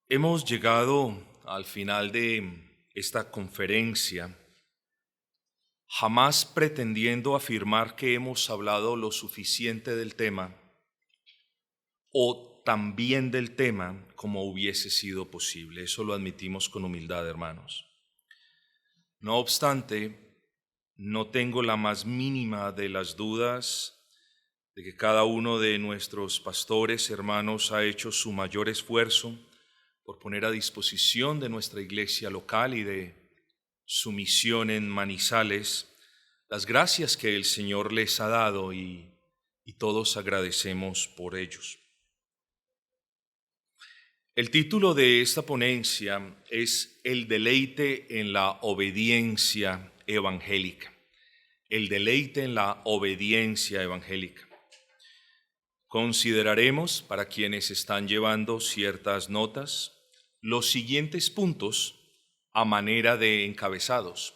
Hemos llegado al final de esta conferencia, jamás pretendiendo afirmar que hemos hablado lo suficiente del tema o tan bien del tema como hubiese sido posible. Eso lo admitimos con humildad, hermanos. No obstante, no tengo la más mínima de las dudas de que cada uno de nuestros pastores, hermanos, ha hecho su mayor esfuerzo por poner a disposición de nuestra iglesia local y de su misión en Manizales las gracias que el Señor les ha dado y todos agradecemos por ellos. El título de esta ponencia es El deleite en la obediencia evangélica. El deleite en la obediencia evangélica. Consideraremos, para quienes están llevando ciertas notas, los siguientes puntos a manera de encabezados.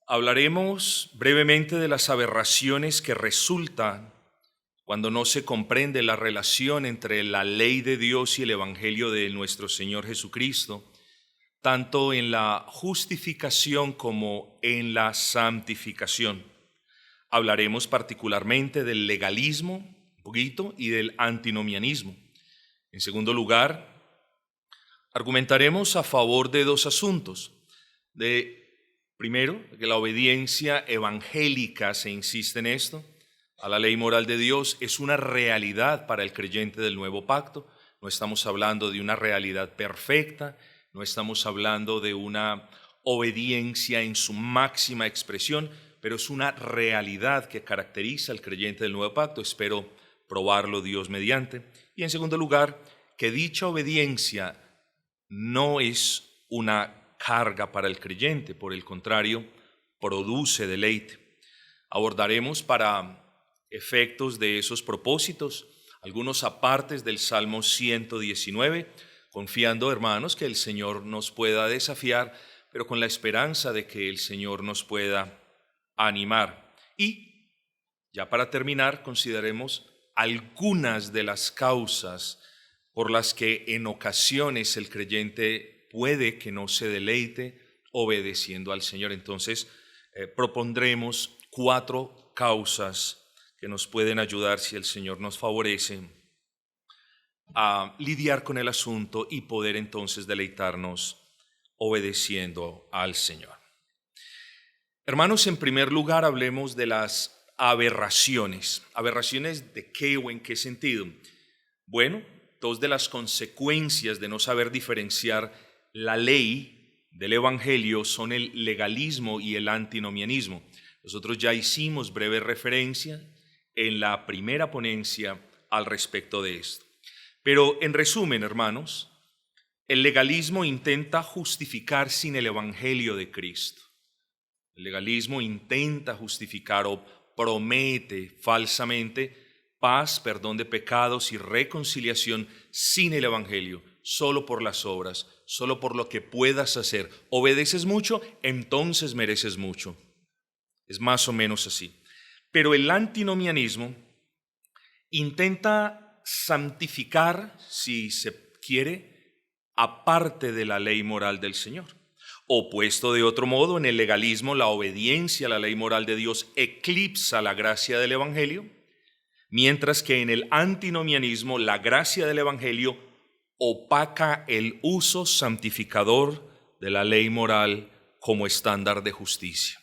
Hablaremos brevemente de las aberraciones que resultan cuando no se comprende la relación entre la ley de Dios y el Evangelio de nuestro Señor Jesucristo, tanto en la justificación como en la santificación. Hablaremos particularmente del legalismo, un poquito, y del antinomianismo. En segundo lugar, argumentaremos a favor de dos asuntos. Primero, que la obediencia evangélica, se insiste en esto, a la ley moral de Dios es una realidad para el creyente del nuevo pacto. No estamos hablando de una realidad perfecta, no estamos hablando de una obediencia en su máxima expresión, pero es una realidad que caracteriza al creyente del nuevo pacto. Espero probarlo Dios mediante. Y en segundo lugar, que dicha obediencia no es una carga para el creyente, por el contrario, produce deleite. Abordaremos para efectos de esos propósitos algunos apartes del Salmo 119, confiando, hermanos, que el Señor nos pueda desafiar, pero con la esperanza de que el Señor nos pueda animar. Y, ya para terminar, consideremos algunas de las causas por las que en ocasiones el creyente puede que no se deleite obedeciendo al Señor. Entonces, propondremos 4 causas que nos pueden ayudar, si el Señor nos favorece, a lidiar con el asunto y poder entonces deleitarnos obedeciendo al Señor. Hermanos, en primer lugar hablemos de las aberraciones. ¿Aberraciones de qué o en qué sentido? Bueno, 2 de las consecuencias de no saber diferenciar la ley del Evangelio son el legalismo y el antinomianismo. Nosotros ya hicimos breve referencia en la primera ponencia al respecto de esto. Pero en resumen, hermanos, el legalismo intenta justificar sin el Evangelio de Cristo. El legalismo intenta justificar o promete falsamente paz, perdón de pecados y reconciliación sin el Evangelio, solo por las obras, solo por lo que puedas hacer. Obedeces mucho, entonces mereces mucho. Es más o menos así. Pero el antinomianismo intenta santificar, si se quiere, aparte de la ley moral del Señor. O puesto de otro modo, en el legalismo la obediencia a la ley moral de Dios eclipsa la gracia del Evangelio, mientras que en el antinomianismo la gracia del Evangelio opaca el uso santificador de la ley moral como estándar de justicia.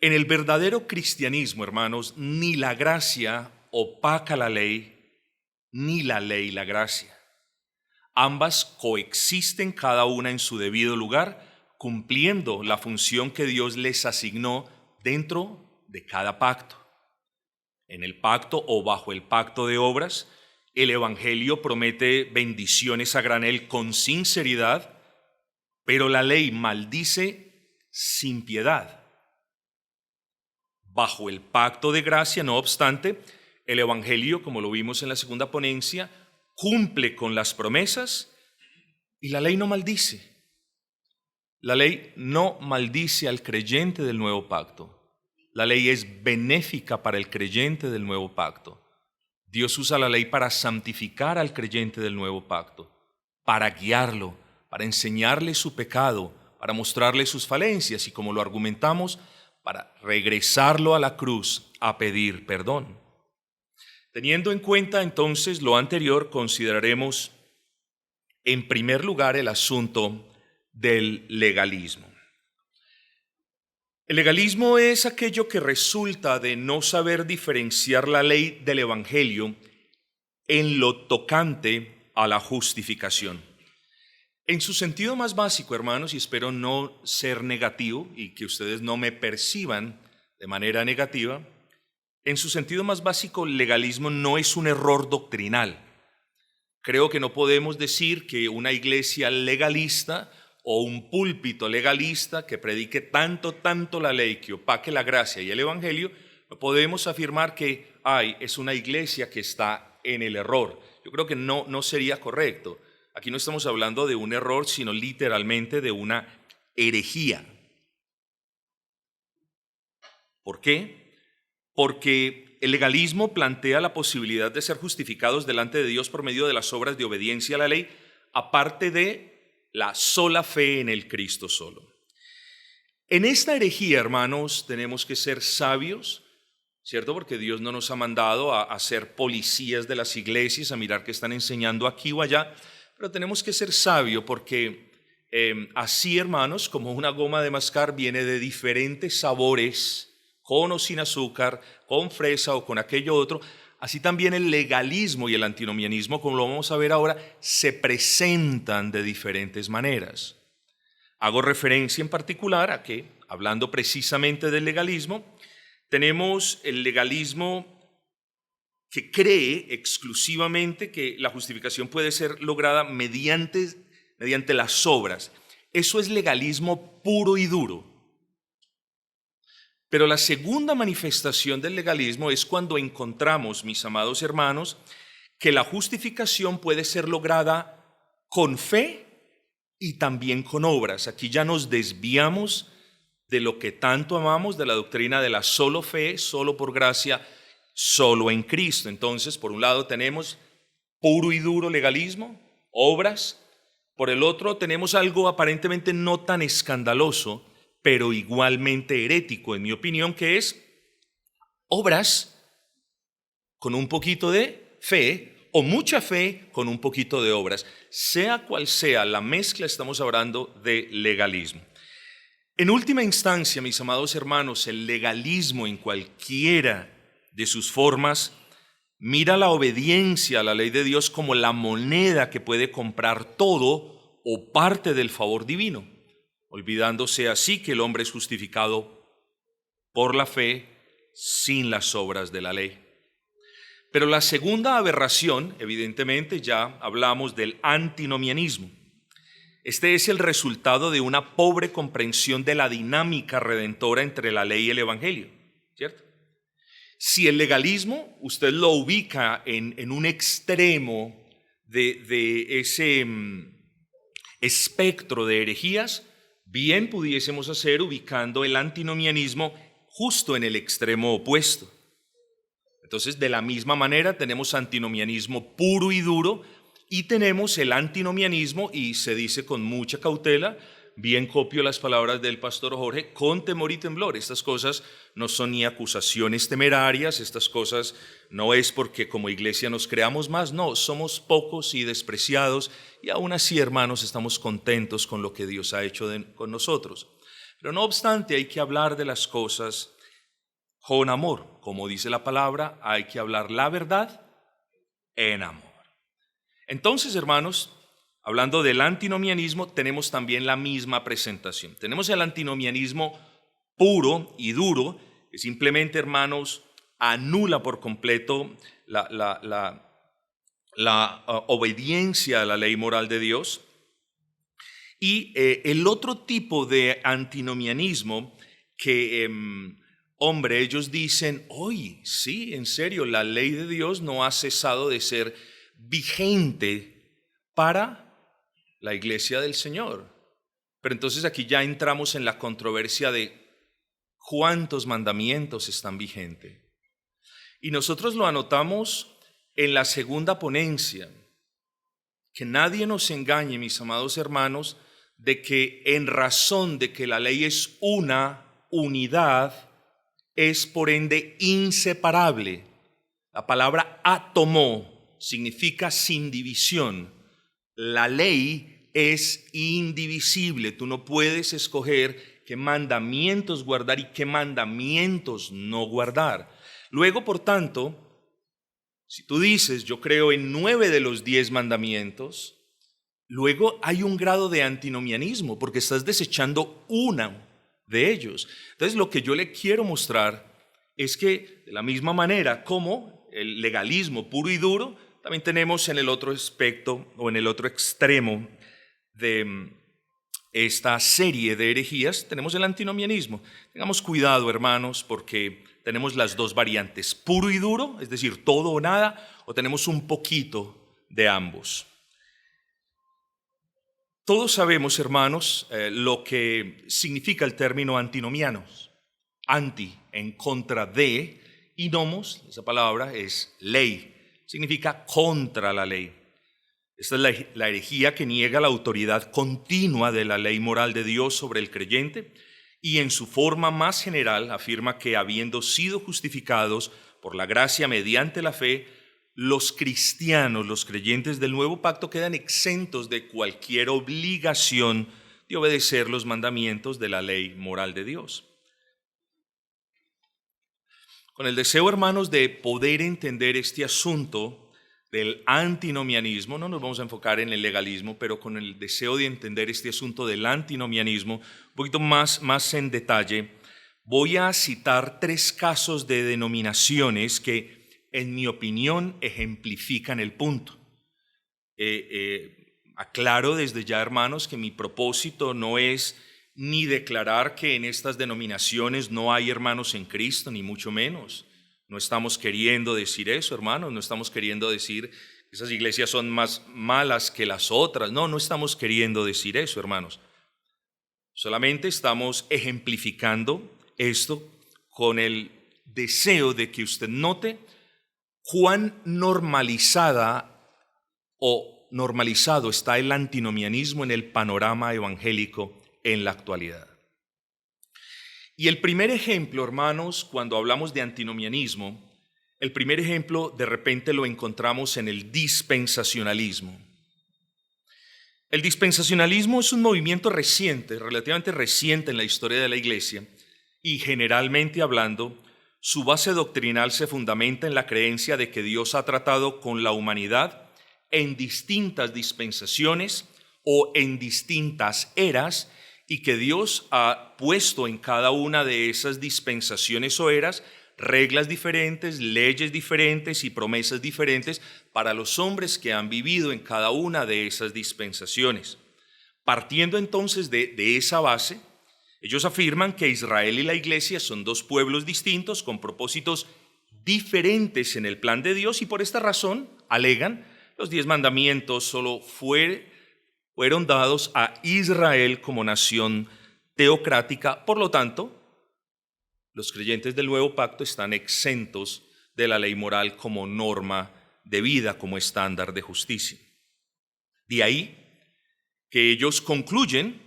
En el verdadero cristianismo, hermanos, ni la gracia opaca la ley, ni la ley la gracia. Ambas coexisten cada una en su debido lugar, cumpliendo la función que Dios les asignó dentro de cada pacto. En el pacto o bajo el pacto de obras, el Evangelio promete bendiciones a granel con sinceridad, pero la ley maldice sin piedad. Bajo el pacto de gracia, no obstante, el Evangelio, como lo vimos en la segunda ponencia, cumple con las promesas y la ley no maldice. La ley no maldice al creyente del nuevo pacto. La ley es benéfica para el creyente del nuevo pacto. Dios usa la ley para santificar al creyente del nuevo pacto, para guiarlo, para enseñarle su pecado, para mostrarle sus falencias y, como lo argumentamos, para regresarlo a la cruz a pedir perdón. Teniendo en cuenta entonces lo anterior, consideraremos en primer lugar el asunto del legalismo. El legalismo es aquello que resulta de no saber diferenciar la ley del Evangelio en lo tocante a la justificación. En su sentido más básico, hermanos, y espero no ser negativo y que ustedes no me perciban de manera negativa, en su sentido más básico, el legalismo no es un error doctrinal. Creo que no podemos decir que una iglesia legalista o un púlpito legalista que predique tanto la ley que opaque la gracia y el evangelio, no podemos afirmar que es una iglesia que está en el error. Yo creo que no sería correcto. Aquí no estamos hablando de un error, sino literalmente de una herejía. ¿Por qué? Porque el legalismo plantea la posibilidad de ser justificados delante de Dios por medio de las obras de obediencia a la ley, aparte de la sola fe en el Cristo solo. En esta herejía, hermanos, tenemos que ser sabios, ¿cierto? Porque Dios no nos ha mandado a ser policías de las iglesias, a mirar qué están enseñando aquí o allá, pero tenemos que ser sabios porque así, hermanos, como una goma de mascar viene de diferentes sabores, con o sin azúcar, con fresa o con aquello otro, así también el legalismo y el antinomianismo, como lo vamos a ver ahora, se presentan de diferentes maneras. Hago referencia en particular a que, hablando precisamente del legalismo, tenemos el legalismo que cree exclusivamente que la justificación puede ser lograda mediante las obras. Eso es legalismo puro y duro. Pero la segunda manifestación del legalismo es cuando encontramos, mis amados hermanos, que la justificación puede ser lograda con fe y también con obras. Aquí ya nos desviamos de lo que tanto amamos, de la doctrina de la solo fe, solo por gracia, solo en Cristo. Entonces, por un lado tenemos puro y duro legalismo, obras. Por el otro tenemos algo aparentemente no tan escandaloso, pero igualmente herético, en mi opinión, que es obras con un poquito de fe o mucha fe con un poquito de obras. Sea cual sea la mezcla, estamos hablando de legalismo. En última instancia, mis amados hermanos, el legalismo en cualquiera de sus formas mira la obediencia a la ley de Dios como la moneda que puede comprar todo o parte del favor divino, olvidándose así que el hombre es justificado por la fe sin las obras de la ley. Pero la segunda aberración, evidentemente, ya hablamos del antinomianismo. Este es el resultado de una pobre comprensión de la dinámica redentora entre la ley y el evangelio, ¿cierto? Si el legalismo usted lo ubica en un extremo de ese espectro de herejías, bien pudiésemos hacer ubicando el antinomianismo justo en el extremo opuesto. Entonces, de la misma manera tenemos antinomianismo puro y duro y tenemos el antinomianismo, y se dice con mucha cautela, bien copio las palabras del pastor Jorge, con temor y temblor. Estas cosas no son ni acusaciones temerarias, estas cosas no es porque como iglesia nos creamos más, no, somos pocos y despreciados, y aún así, hermanos, estamos contentos con lo que Dios ha hecho con nosotros. Pero no obstante, hay que hablar de las cosas con amor. Como dice la palabra, hay que hablar la verdad en amor. Entonces, hermanos, hablando del antinomianismo, tenemos también la misma presentación. Tenemos el antinomianismo puro y duro, que simplemente, hermanos, anula por completo la obediencia a la ley moral de Dios. Y el otro tipo de antinomianismo que, hombre, ellos dicen, oye, sí, en serio, la ley de Dios no ha cesado de ser vigente para la iglesia del Señor. Pero entonces aquí ya entramos en la controversia de cuántos mandamientos están vigentes. Y nosotros lo anotamos en la segunda ponencia, que nadie nos engañe, mis amados hermanos, de que en razón de que la ley es una unidad, es por ende inseparable. La palabra átomo significa sin división. La ley es indivisible. Tú no puedes escoger qué mandamientos guardar y qué mandamientos no guardar. Luego, por tanto, si tú dices, yo creo en 9 de los 10 mandamientos, luego hay un grado de antinomianismo porque estás desechando uno de ellos. Entonces, lo que yo le quiero mostrar es que de la misma manera como el legalismo puro y duro, también tenemos en el otro aspecto o en el otro extremo de esta serie de herejías, tenemos el antinomianismo. Tengamos cuidado, hermanos, porque tenemos las dos variantes, puro y duro, es decir, todo o nada, o tenemos un poquito de ambos. Todos sabemos, hermanos, lo que significa el término antinomianos. Anti, en contra de, y nomos, esa palabra es ley, significa contra la ley. Esta es la herejía que niega la autoridad continua de la ley moral de Dios sobre el creyente y en su forma más general afirma que habiendo sido justificados por la gracia mediante la fe, los cristianos, los creyentes del nuevo pacto quedan exentos de cualquier obligación de obedecer los mandamientos de la ley moral de Dios. Con el deseo, hermanos, de poder entender este asunto del antinomianismo, no nos vamos a enfocar en el legalismo, pero con el deseo de entender este asunto del antinomianismo un poquito más en detalle, voy a citar 3 casos de denominaciones que, en mi opinión, ejemplifican el punto. Aclaro desde ya, hermanos, que mi propósito no es ni declarar que en estas denominaciones no hay hermanos en Cristo, ni mucho menos. No estamos queriendo decir eso, hermanos, no estamos queriendo decir que esas iglesias son más malas que las otras. No estamos queriendo decir eso, hermanos. Solamente estamos ejemplificando esto con el deseo de que usted note cuán normalizada o normalizado está el antinomianismo en el panorama evangélico en la actualidad. Y el primer ejemplo, hermanos, cuando hablamos de antinomianismo, el primer ejemplo de repente lo encontramos en el dispensacionalismo. El dispensacionalismo es un movimiento reciente, relativamente reciente en la historia de la Iglesia, y generalmente hablando, su base doctrinal se fundamenta en la creencia de que Dios ha tratado con la humanidad en distintas dispensaciones o en distintas eras, y que Dios ha puesto en cada una de esas dispensaciones o eras reglas diferentes, leyes diferentes y promesas diferentes para los hombres que han vivido en cada una de esas dispensaciones. Partiendo entonces de esa base, ellos afirman que Israel y la Iglesia son 2 pueblos distintos con propósitos diferentes en el plan de Dios, y por esta razón, alegan, los 10 mandamientos solo fueron dados a Israel como nación teocrática. Por lo tanto, los creyentes del nuevo pacto están exentos de la ley moral como norma de vida, como estándar de justicia. De ahí que ellos concluyen,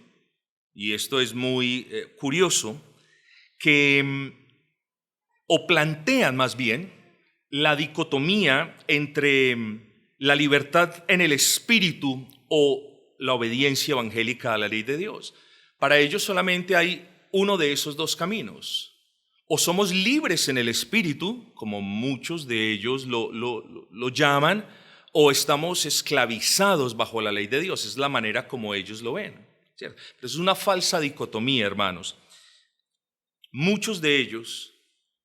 y esto es muy curioso, que o plantean más bien la dicotomía entre la libertad en el espíritu o la obediencia evangélica a la ley de Dios. Para ellos solamente hay uno de esos 2 caminos. O somos libres en el espíritu, como muchos de ellos lo llaman, o estamos esclavizados bajo la ley de Dios. Es la manera como ellos lo ven, ¿cierto? Pero es una falsa dicotomía, hermanos. Muchos de ellos,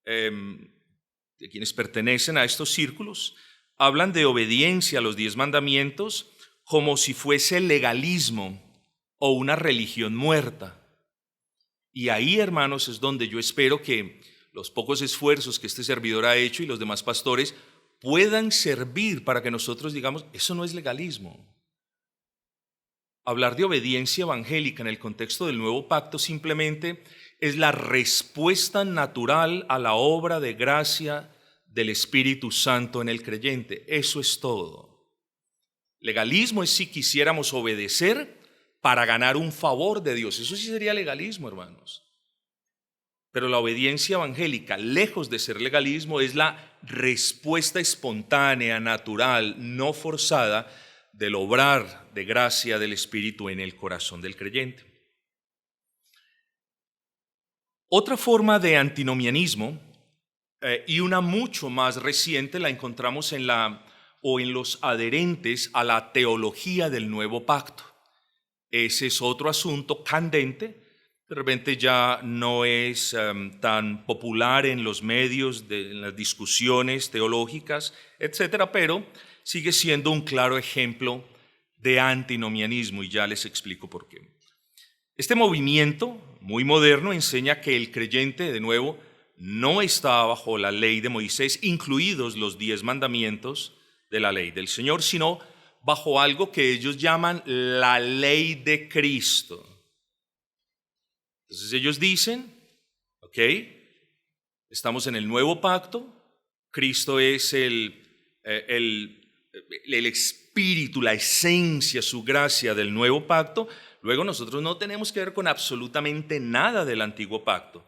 de quienes pertenecen a estos círculos, hablan de obediencia a los 10 mandamientos como si fuese legalismo o una religión muerta. Y ahí, hermanos, es donde yo espero que los pocos esfuerzos que este servidor ha hecho y los demás pastores puedan servir para que nosotros digamos, eso no es legalismo. Hablar de obediencia evangélica en el contexto del nuevo pacto simplemente es la respuesta natural a la obra de gracia del Espíritu Santo en el creyente. Eso es todo. Legalismo es si quisiéramos obedecer para ganar un favor de Dios. Eso sí sería legalismo, hermanos. Pero la obediencia evangélica, lejos de ser legalismo, es la respuesta espontánea, natural, no forzada del obrar de gracia del Espíritu en el corazón del creyente. Otra forma de antinomianismo, y una mucho más reciente, la encontramos en los adherentes a la teología del Nuevo Pacto. Ese es otro asunto candente. De repente ya no es tan popular en los medios, en las discusiones teológicas, etcétera, pero sigue siendo un claro ejemplo de antinomianismo, y ya les explico por qué. Este movimiento muy moderno enseña que el creyente, de nuevo, no está bajo la ley de Moisés, incluidos los 10 mandamientos de la ley del Señor, sino bajo algo que ellos llaman la ley de Cristo. Entonces ellos dicen, ok, estamos en el nuevo pacto, Cristo es el espíritu, la esencia, su gracia del nuevo pacto. Luego nosotros no tenemos que ver con absolutamente nada del antiguo pacto.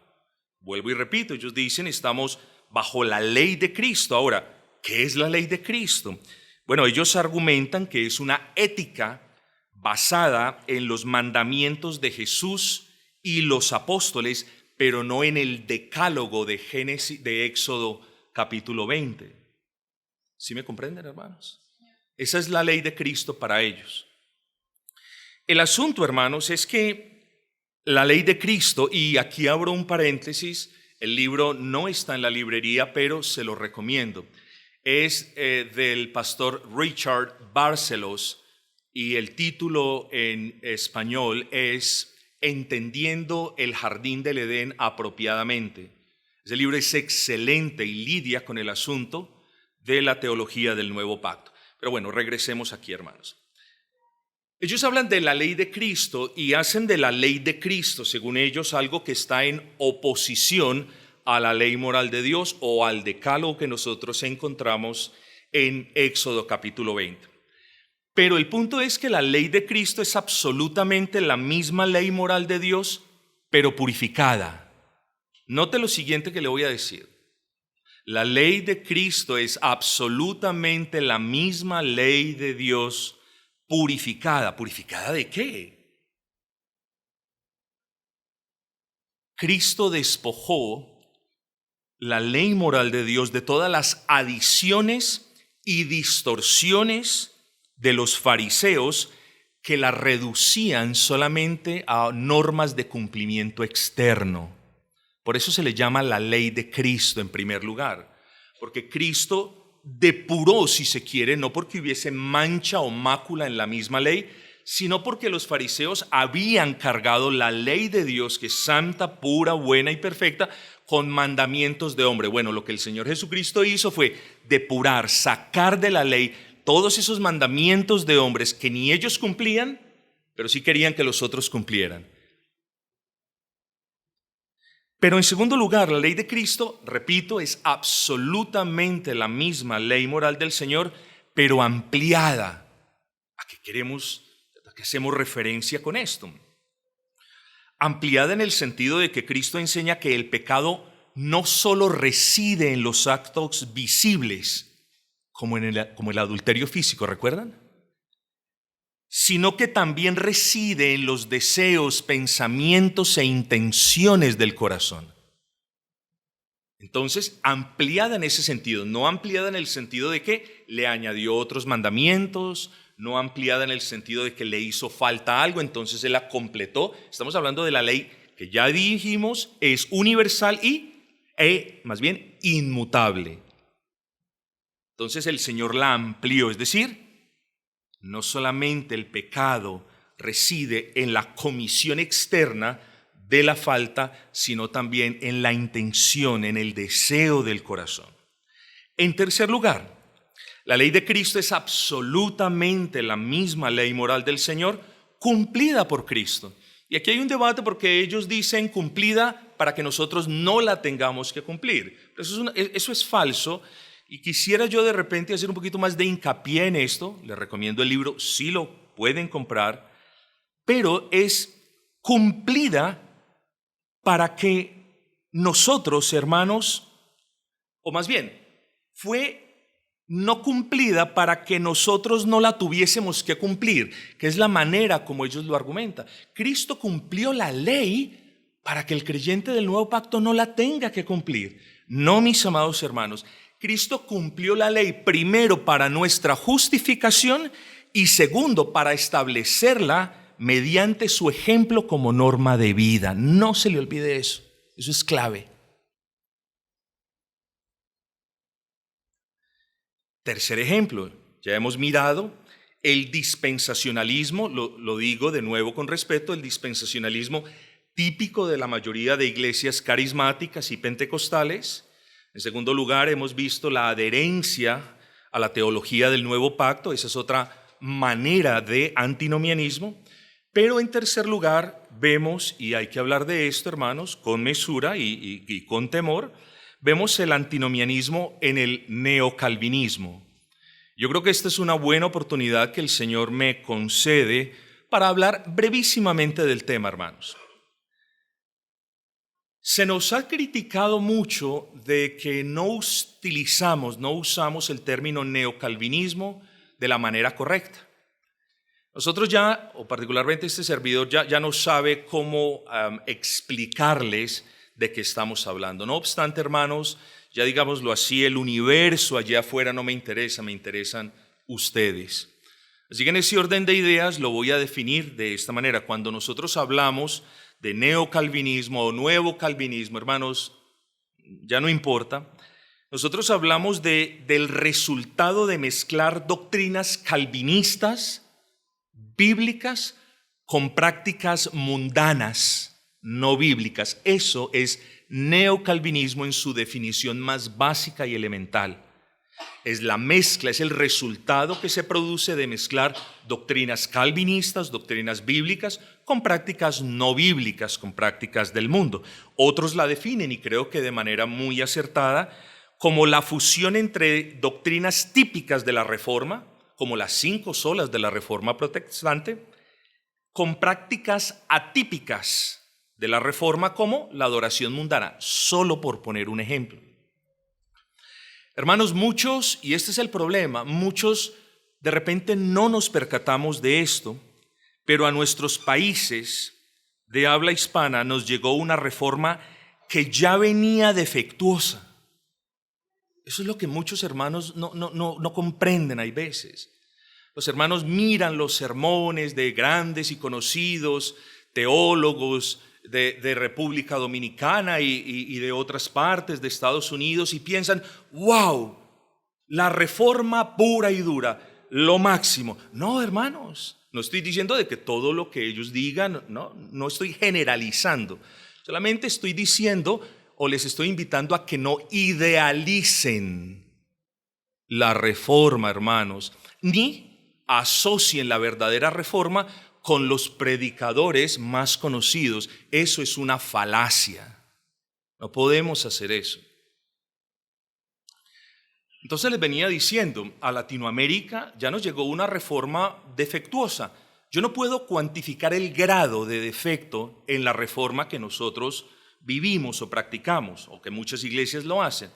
Vuelvo y repito, ellos dicen estamos bajo la ley de Cristo. Ahora, ¿qué es la ley de Cristo? Bueno, ellos argumentan que es una ética basada en los mandamientos de Jesús y los apóstoles, pero no en el decálogo de Éxodo capítulo 20. ¿Sí me comprenden, hermanos? Esa es la ley de Cristo para ellos. El asunto, hermanos, es que la ley de Cristo, y aquí abro un paréntesis, el libro no está en la librería, pero se lo recomiendo. Es del pastor Richard Barcelos, y el título en español es Entendiendo el Jardín del Edén apropiadamente. Ese libro es excelente y lidia con el asunto de la teología del Nuevo Pacto. Pero bueno, regresemos aquí, hermanos. Ellos hablan de la ley de Cristo y hacen de la ley de Cristo, según ellos, algo que está en oposición a la ley moral de Dios o al decálogo que nosotros encontramos en Éxodo capítulo 20. Pero el punto es que la ley de Cristo es absolutamente la misma ley moral de Dios, pero purificada. Note lo siguiente que le voy a decir. La ley de Cristo es absolutamente la misma ley de Dios purificada. ¿Purificada de qué? Cristo despojó la ley moral de Dios de todas las adiciones y distorsiones de los fariseos que la reducían solamente a normas de cumplimiento externo. Por eso se le llama la ley de Cristo en primer lugar, porque Cristo depuró, si se quiere, no porque hubiese mancha o mácula en la misma ley, sino porque los fariseos habían cargado la ley de Dios, que es santa, pura, buena y perfecta, con mandamientos de hombre. Bueno, lo que el Señor Jesucristo hizo fue depurar, sacar de la ley todos esos mandamientos de hombres que ni ellos cumplían, pero sí querían que los otros cumplieran. Pero en segundo lugar, la ley de Cristo, repito, es absolutamente la misma ley moral del Señor, pero ampliada. ¿A qué hacemos referencia con esto? Ampliada en el sentido de que Cristo enseña que el pecado no solo reside en los actos visibles, como el adulterio físico, ¿recuerdan? Sino que también reside en los deseos, pensamientos e intenciones del corazón. Entonces, ampliada en ese sentido, no ampliada en el sentido de que le añadió otros mandamientos, no ampliada en el sentido de que le hizo falta algo, entonces él la completó. Estamos hablando de la ley que ya dijimos es universal y más bien inmutable. Entonces el Señor la amplió, es decir, no solamente el pecado reside en la comisión externa de la falta, sino también en la intención, en el deseo del corazón. En tercer lugar, la ley de Cristo es absolutamente la misma ley moral del Señor, cumplida por Cristo. Y aquí hay un debate porque ellos dicen cumplida para que nosotros no la tengamos que cumplir. Eso es falso, y quisiera yo de repente hacer un poquito más de hincapié en esto. Les recomiendo el libro, sí lo pueden comprar, pero es cumplida para que nosotros, hermanos, o más bien, fue no cumplida para que nosotros no la tuviésemos que cumplir, que es la manera como ellos lo argumentan. Cristo cumplió la ley para que el creyente del nuevo pacto no la tenga que cumplir. No, mis amados hermanos, Cristo cumplió la ley primero para nuestra justificación y segundo para establecerla mediante su ejemplo como norma de vida. No se le olvide eso, eso es clave. Tercer ejemplo, ya hemos mirado el dispensacionalismo, lo digo de nuevo con respeto, el dispensacionalismo típico de la mayoría de iglesias carismáticas y pentecostales. En segundo lugar, hemos visto la adherencia a la teología del nuevo pacto, esa es otra manera de antinomianismo. Pero en tercer lugar, vemos, y hay que hablar de esto, hermanos, con mesura y con temor, vemos el antinomianismo en el neocalvinismo. Yo creo que esta es una buena oportunidad que el Señor me concede para hablar brevísimamente del tema, hermanos. Se nos ha criticado mucho de que no usamos el término neocalvinismo de la manera correcta. Nosotros ya, o particularmente este servidor, ya no sabe cómo explicarles de qué estamos hablando. No obstante, hermanos, ya digámoslo así, el universo allá afuera no me interesa, me interesan ustedes. Así que en ese orden de ideas lo voy a definir de esta manera. Cuando nosotros hablamos de neocalvinismo o nuevo calvinismo, hermanos, ya no importa. Nosotros hablamos del resultado de mezclar doctrinas calvinistas, bíblicas, con prácticas mundanas, no bíblicas. Eso es neocalvinismo en su definición más básica y elemental. Es la mezcla, es el resultado que se produce de mezclar doctrinas calvinistas, doctrinas bíblicas, con prácticas no bíblicas, con prácticas del mundo. Otros la definen, y creo que de manera muy acertada, como la fusión entre doctrinas típicas de la Reforma, como las 5 solas de la Reforma protestante, con prácticas atípicas de la Reforma, como la adoración mundana, solo por poner un ejemplo. Hermanos, muchos, y este es el problema, muchos de repente no nos percatamos de esto, pero a nuestros países de habla hispana nos llegó una reforma que ya venía defectuosa. Eso es lo que muchos hermanos no comprenden hay veces. Los hermanos miran los sermones de grandes y conocidos teólogos de República Dominicana y de otras partes de Estados Unidos y piensan, wow, la reforma pura y dura, lo máximo. No, hermanos, no estoy diciendo de que todo lo que ellos digan, no estoy generalizando. Solamente estoy diciendo o les estoy invitando a que no idealicen la reforma, hermanos, ni asocien la verdadera reforma con los predicadores más conocidos. Eso es una falacia. No podemos hacer eso. Entonces les venía diciendo, a Latinoamérica ya nos llegó una reforma defectuosa. Yo no puedo cuantificar el grado de defecto en la reforma que nosotros vivimos o practicamos, o que muchas iglesias lo hacen.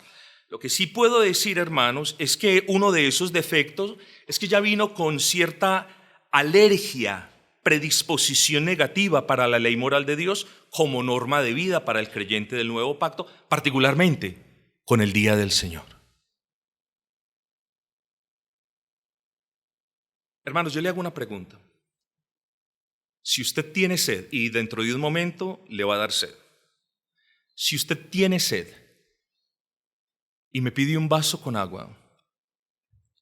Lo que sí puedo decir, hermanos, es que uno de esos defectos es que ya vino con cierta alergia, predisposición negativa para la ley moral de Dios como norma de vida para el creyente del nuevo pacto, particularmente con el día del Señor. Hermanos, yo le hago una pregunta. Si usted tiene sed, y dentro de un momento le va a dar sed, si usted tiene sed y me pide un vaso con agua,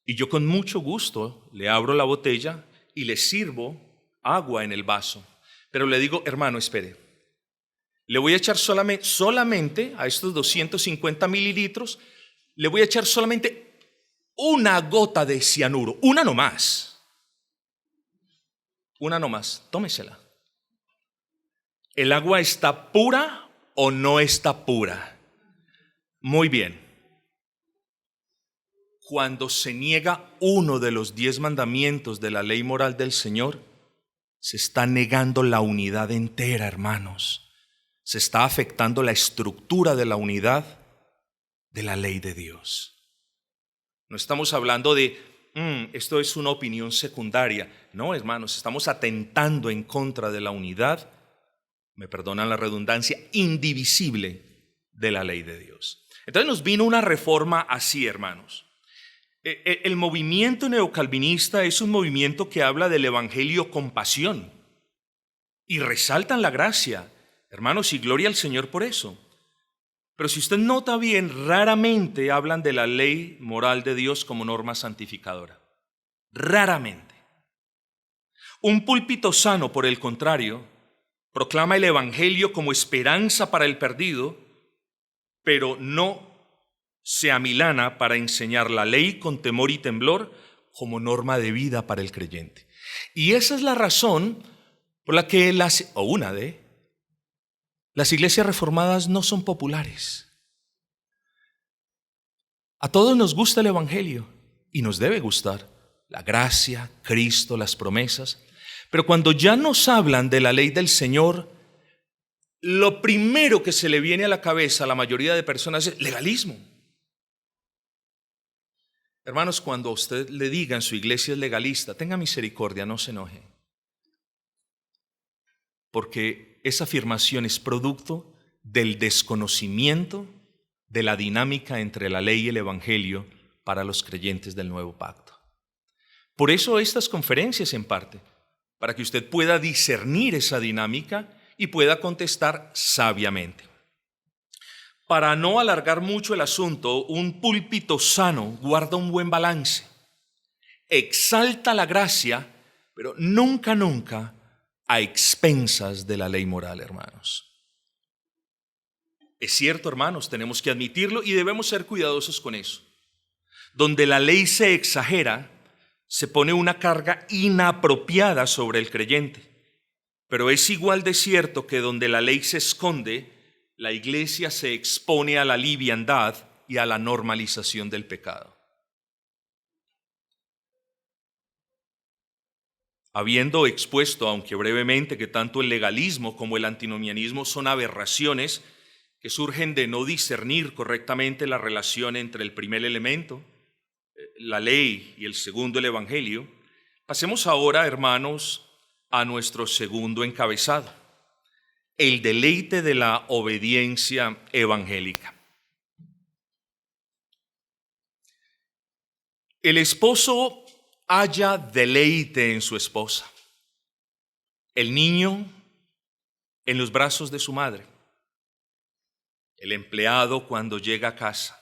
y yo con mucho gusto le abro la botella y le sirvo agua en el vaso, pero le digo, hermano, espere, le voy a echar solamente a estos 250 mililitros, le voy a echar solamente una gota de cianuro, una nomás, tómesela. ¿El agua está pura o no está pura? Muy bien. Cuando se niega uno de los 10 mandamientos de la ley moral del Señor, se está negando la unidad entera, hermanos. Se está afectando la estructura de la unidad de la ley de Dios. No estamos hablando de, esto es una opinión secundaria. No, hermanos, estamos atentando en contra de la unidad, me perdonan la redundancia, indivisible de la ley de Dios. Entonces nos vino una reforma así, hermanos. El movimiento neocalvinista es un movimiento que habla del evangelio con pasión y resaltan la gracia, hermanos, y gloria al Señor por eso. Pero si usted nota bien, raramente hablan de la ley moral de Dios como norma santificadora. Raramente. Un púlpito sano, por el contrario, proclama el evangelio como esperanza para el perdido, pero no se amilana para enseñar la ley con temor y temblor como norma de vida para el creyente. Y esa es la razón por la que las iglesias reformadas no son populares. A todos nos gusta el evangelio y nos debe gustar la gracia, Cristo, las promesas, pero cuando ya nos hablan de la ley del Señor, lo primero que se le viene a la cabeza a la mayoría de personas es legalismo. Hermanos, cuando a usted le digan su iglesia es legalista, tenga misericordia, no se enoje. Porque esa afirmación es producto del desconocimiento de la dinámica entre la ley y el evangelio para los creyentes del nuevo pacto. Por eso estas conferencias en parte, para que usted pueda discernir esa dinámica y pueda contestar sabiamente. Para no alargar mucho el asunto, un púlpito sano guarda un buen balance, exalta la gracia, pero nunca a expensas de la ley moral, hermanos. Es cierto, hermanos, tenemos que admitirlo y debemos ser cuidadosos con eso. Donde la ley se exagera, se pone una carga inapropiada sobre el creyente. Pero es igual de cierto que donde la ley se esconde, la iglesia se expone a la liviandad y a la normalización del pecado. Habiendo expuesto, aunque brevemente, que tanto el legalismo como el antinomianismo son aberraciones que surgen de no discernir correctamente la relación entre el primer elemento, la ley, y el segundo, el evangelio, pasemos ahora, hermanos, a nuestro segundo encabezado, el deleite de la obediencia evangélica. El esposo halla deleite en su esposa, el niño en los brazos de su madre, el empleado cuando llega a casa,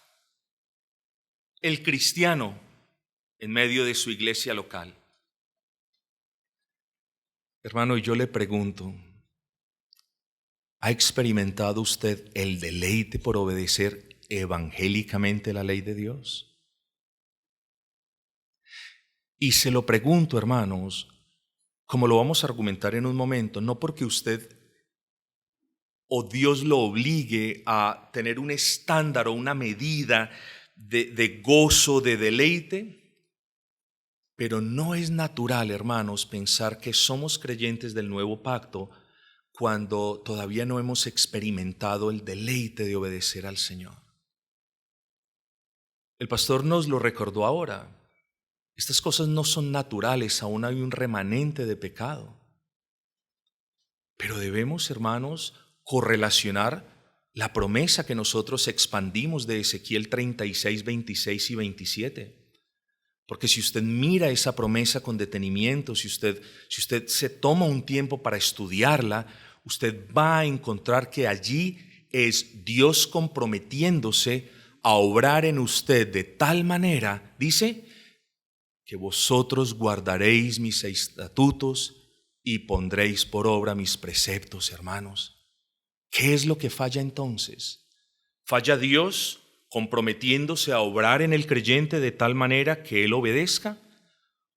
el cristiano en medio de su iglesia local. Hermano, yo le pregunto, ¿ha experimentado usted el deleite por obedecer evangélicamente la ley de Dios? Y se lo pregunto, hermanos, como lo vamos a argumentar en un momento, no porque usted o Dios lo obligue a tener un estándar o una medida de gozo, de deleite, pero no es natural, hermanos, pensar que somos creyentes del nuevo pacto cuando todavía no hemos experimentado el deleite de obedecer al Señor. El pastor nos lo recordó ahora. Estas cosas no son naturales, aún hay un remanente de pecado. Pero debemos, hermanos, correlacionar la promesa que nosotros expandimos de Ezequiel 36, 26 y 27. Porque si usted mira esa promesa con detenimiento, si usted se toma un tiempo para estudiarla, usted va a encontrar que allí es Dios comprometiéndose a obrar en usted de tal manera, dice, que vosotros guardaréis mis estatutos y pondréis por obra mis preceptos, hermanos. ¿Qué es lo que falla entonces? ¿Falla Dios comprometiéndose a obrar en el creyente de tal manera que él obedezca?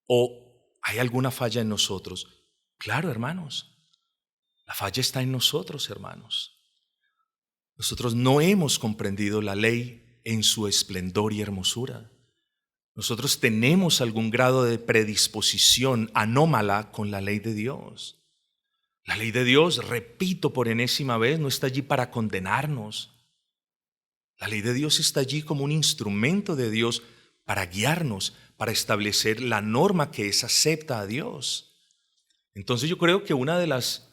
¿O hay alguna falla en nosotros? Claro, hermanos. La falla está en nosotros, hermanos. Nosotros no hemos comprendido la ley en su esplendor y hermosura. Nosotros tenemos algún grado de predisposición anómala con la ley de Dios. La ley de Dios, repito por enésima vez, no está allí para condenarnos. La ley de Dios está allí como un instrumento de Dios para guiarnos, para establecer la norma que es acepta a Dios. Entonces yo creo que una de las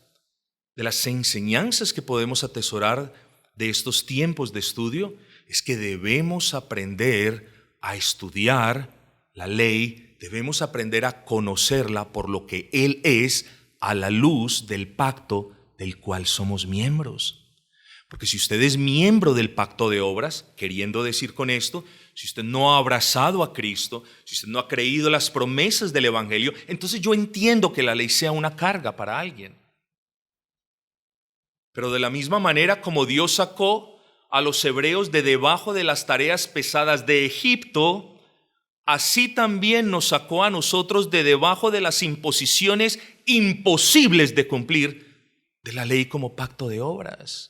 enseñanzas que podemos atesorar de estos tiempos de estudio es que debemos aprender a estudiar la ley, debemos aprender a conocerla por lo que Él es a la luz del pacto del cual somos miembros. Porque si usted es miembro del pacto de obras, queriendo decir con esto, si usted no ha abrazado a Cristo, si usted no ha creído las promesas del Evangelio, entonces yo entiendo que la ley sea una carga para alguien. Pero de la misma manera como Dios sacó a los hebreos de debajo de las tareas pesadas de Egipto, así también nos sacó a nosotros de debajo de las imposiciones imposibles de cumplir de la ley como pacto de obras.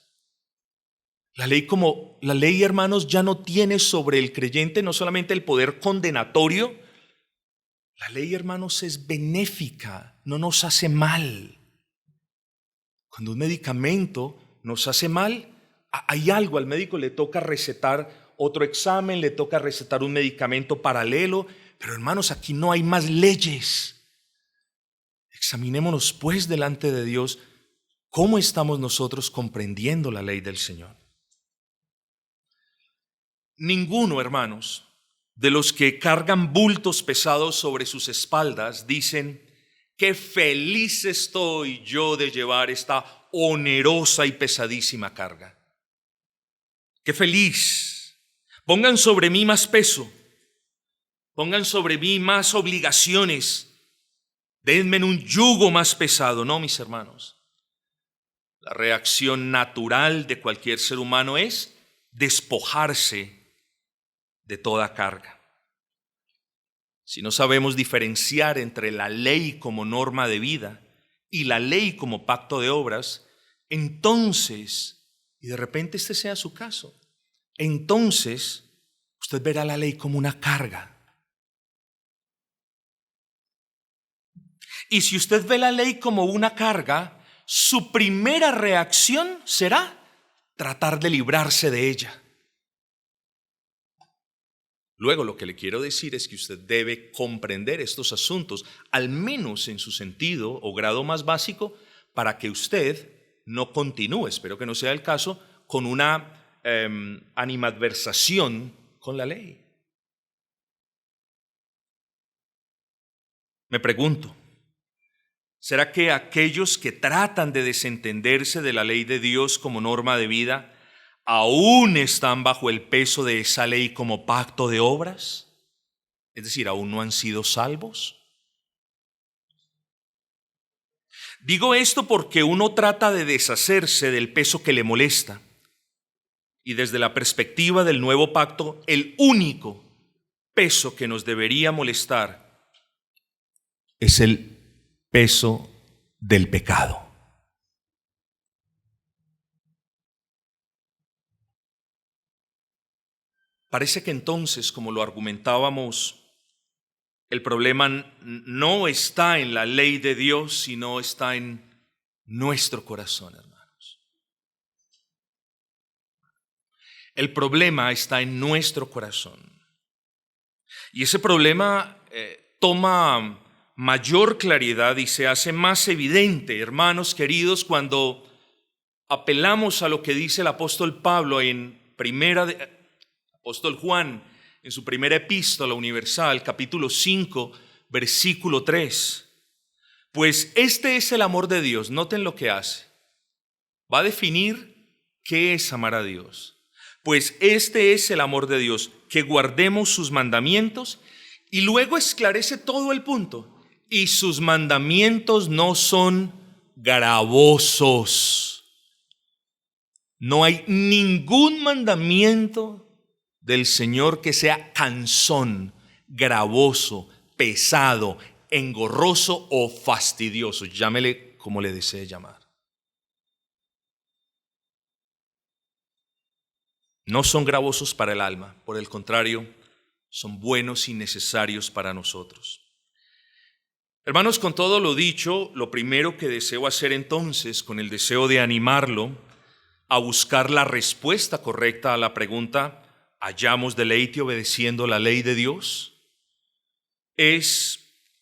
La ley, hermanos, ya no tiene sobre el creyente no solamente el poder condenatorio. La ley, hermanos, es benéfica, no nos hace mal. Cuando un medicamento nos hace mal, hay algo, al médico le toca recetar otro examen, le toca recetar un medicamento paralelo, pero hermanos, aquí no hay más leyes. Examinémonos pues delante de Dios cómo estamos nosotros comprendiendo la ley del Señor. Ninguno, hermanos, de los que cargan bultos pesados sobre sus espaldas dicen: qué feliz estoy yo de llevar esta onerosa y pesadísima carga. Qué feliz. Pongan sobre mí más peso. Pongan sobre mí más obligaciones. Denme un yugo más pesado. No, mis hermanos. La reacción natural de cualquier ser humano es despojarse de toda carga. Si no sabemos diferenciar entre la ley como norma de vida y la ley como pacto de obras, entonces, y de repente este sea su caso, entonces usted verá la ley como una carga. Y si usted ve la ley como una carga, su primera reacción será tratar de librarse de ella. Luego, lo que le quiero decir es que usted debe comprender estos asuntos, al menos en su sentido o grado más básico, para que usted no continúe, espero que no sea el caso, con una animadversación con la ley. Me pregunto, ¿será que aquellos que tratan de desentenderse de la ley de Dios como norma de vida aún están bajo el peso de esa ley como pacto de obras? Es decir, ¿aún no han sido salvos? Digo esto porque uno trata de deshacerse del peso que le molesta. Y desde la perspectiva del nuevo pacto, el único peso que nos debería molestar es el peso del pecado. Parece que entonces, como lo argumentábamos, el problema no está en la ley de Dios, sino está en nuestro corazón, hermanos. El problema está en nuestro corazón. Y ese problema toma mayor claridad y se hace más evidente, hermanos queridos, cuando apelamos a lo que dice el apóstol Pablo apóstol Juan, en su primera epístola universal, capítulo 5, versículo 3. Pues este es el amor de Dios. Noten lo que hace. Va a definir qué es amar a Dios. Pues este es el amor de Dios, que guardemos sus mandamientos, y luego esclarece todo el punto. Y sus mandamientos no son gravosos. No hay ningún mandamiento del Señor que sea cansón, gravoso, pesado, engorroso o fastidioso. Llámele como le desee llamar. No son gravosos para el alma, por el contrario, son buenos y necesarios para nosotros. Hermanos, con todo lo dicho, lo primero que deseo hacer entonces, con el deseo de animarlo a buscar la respuesta correcta a la pregunta, ¿hallamos deleite obedeciendo la ley de Dios?, es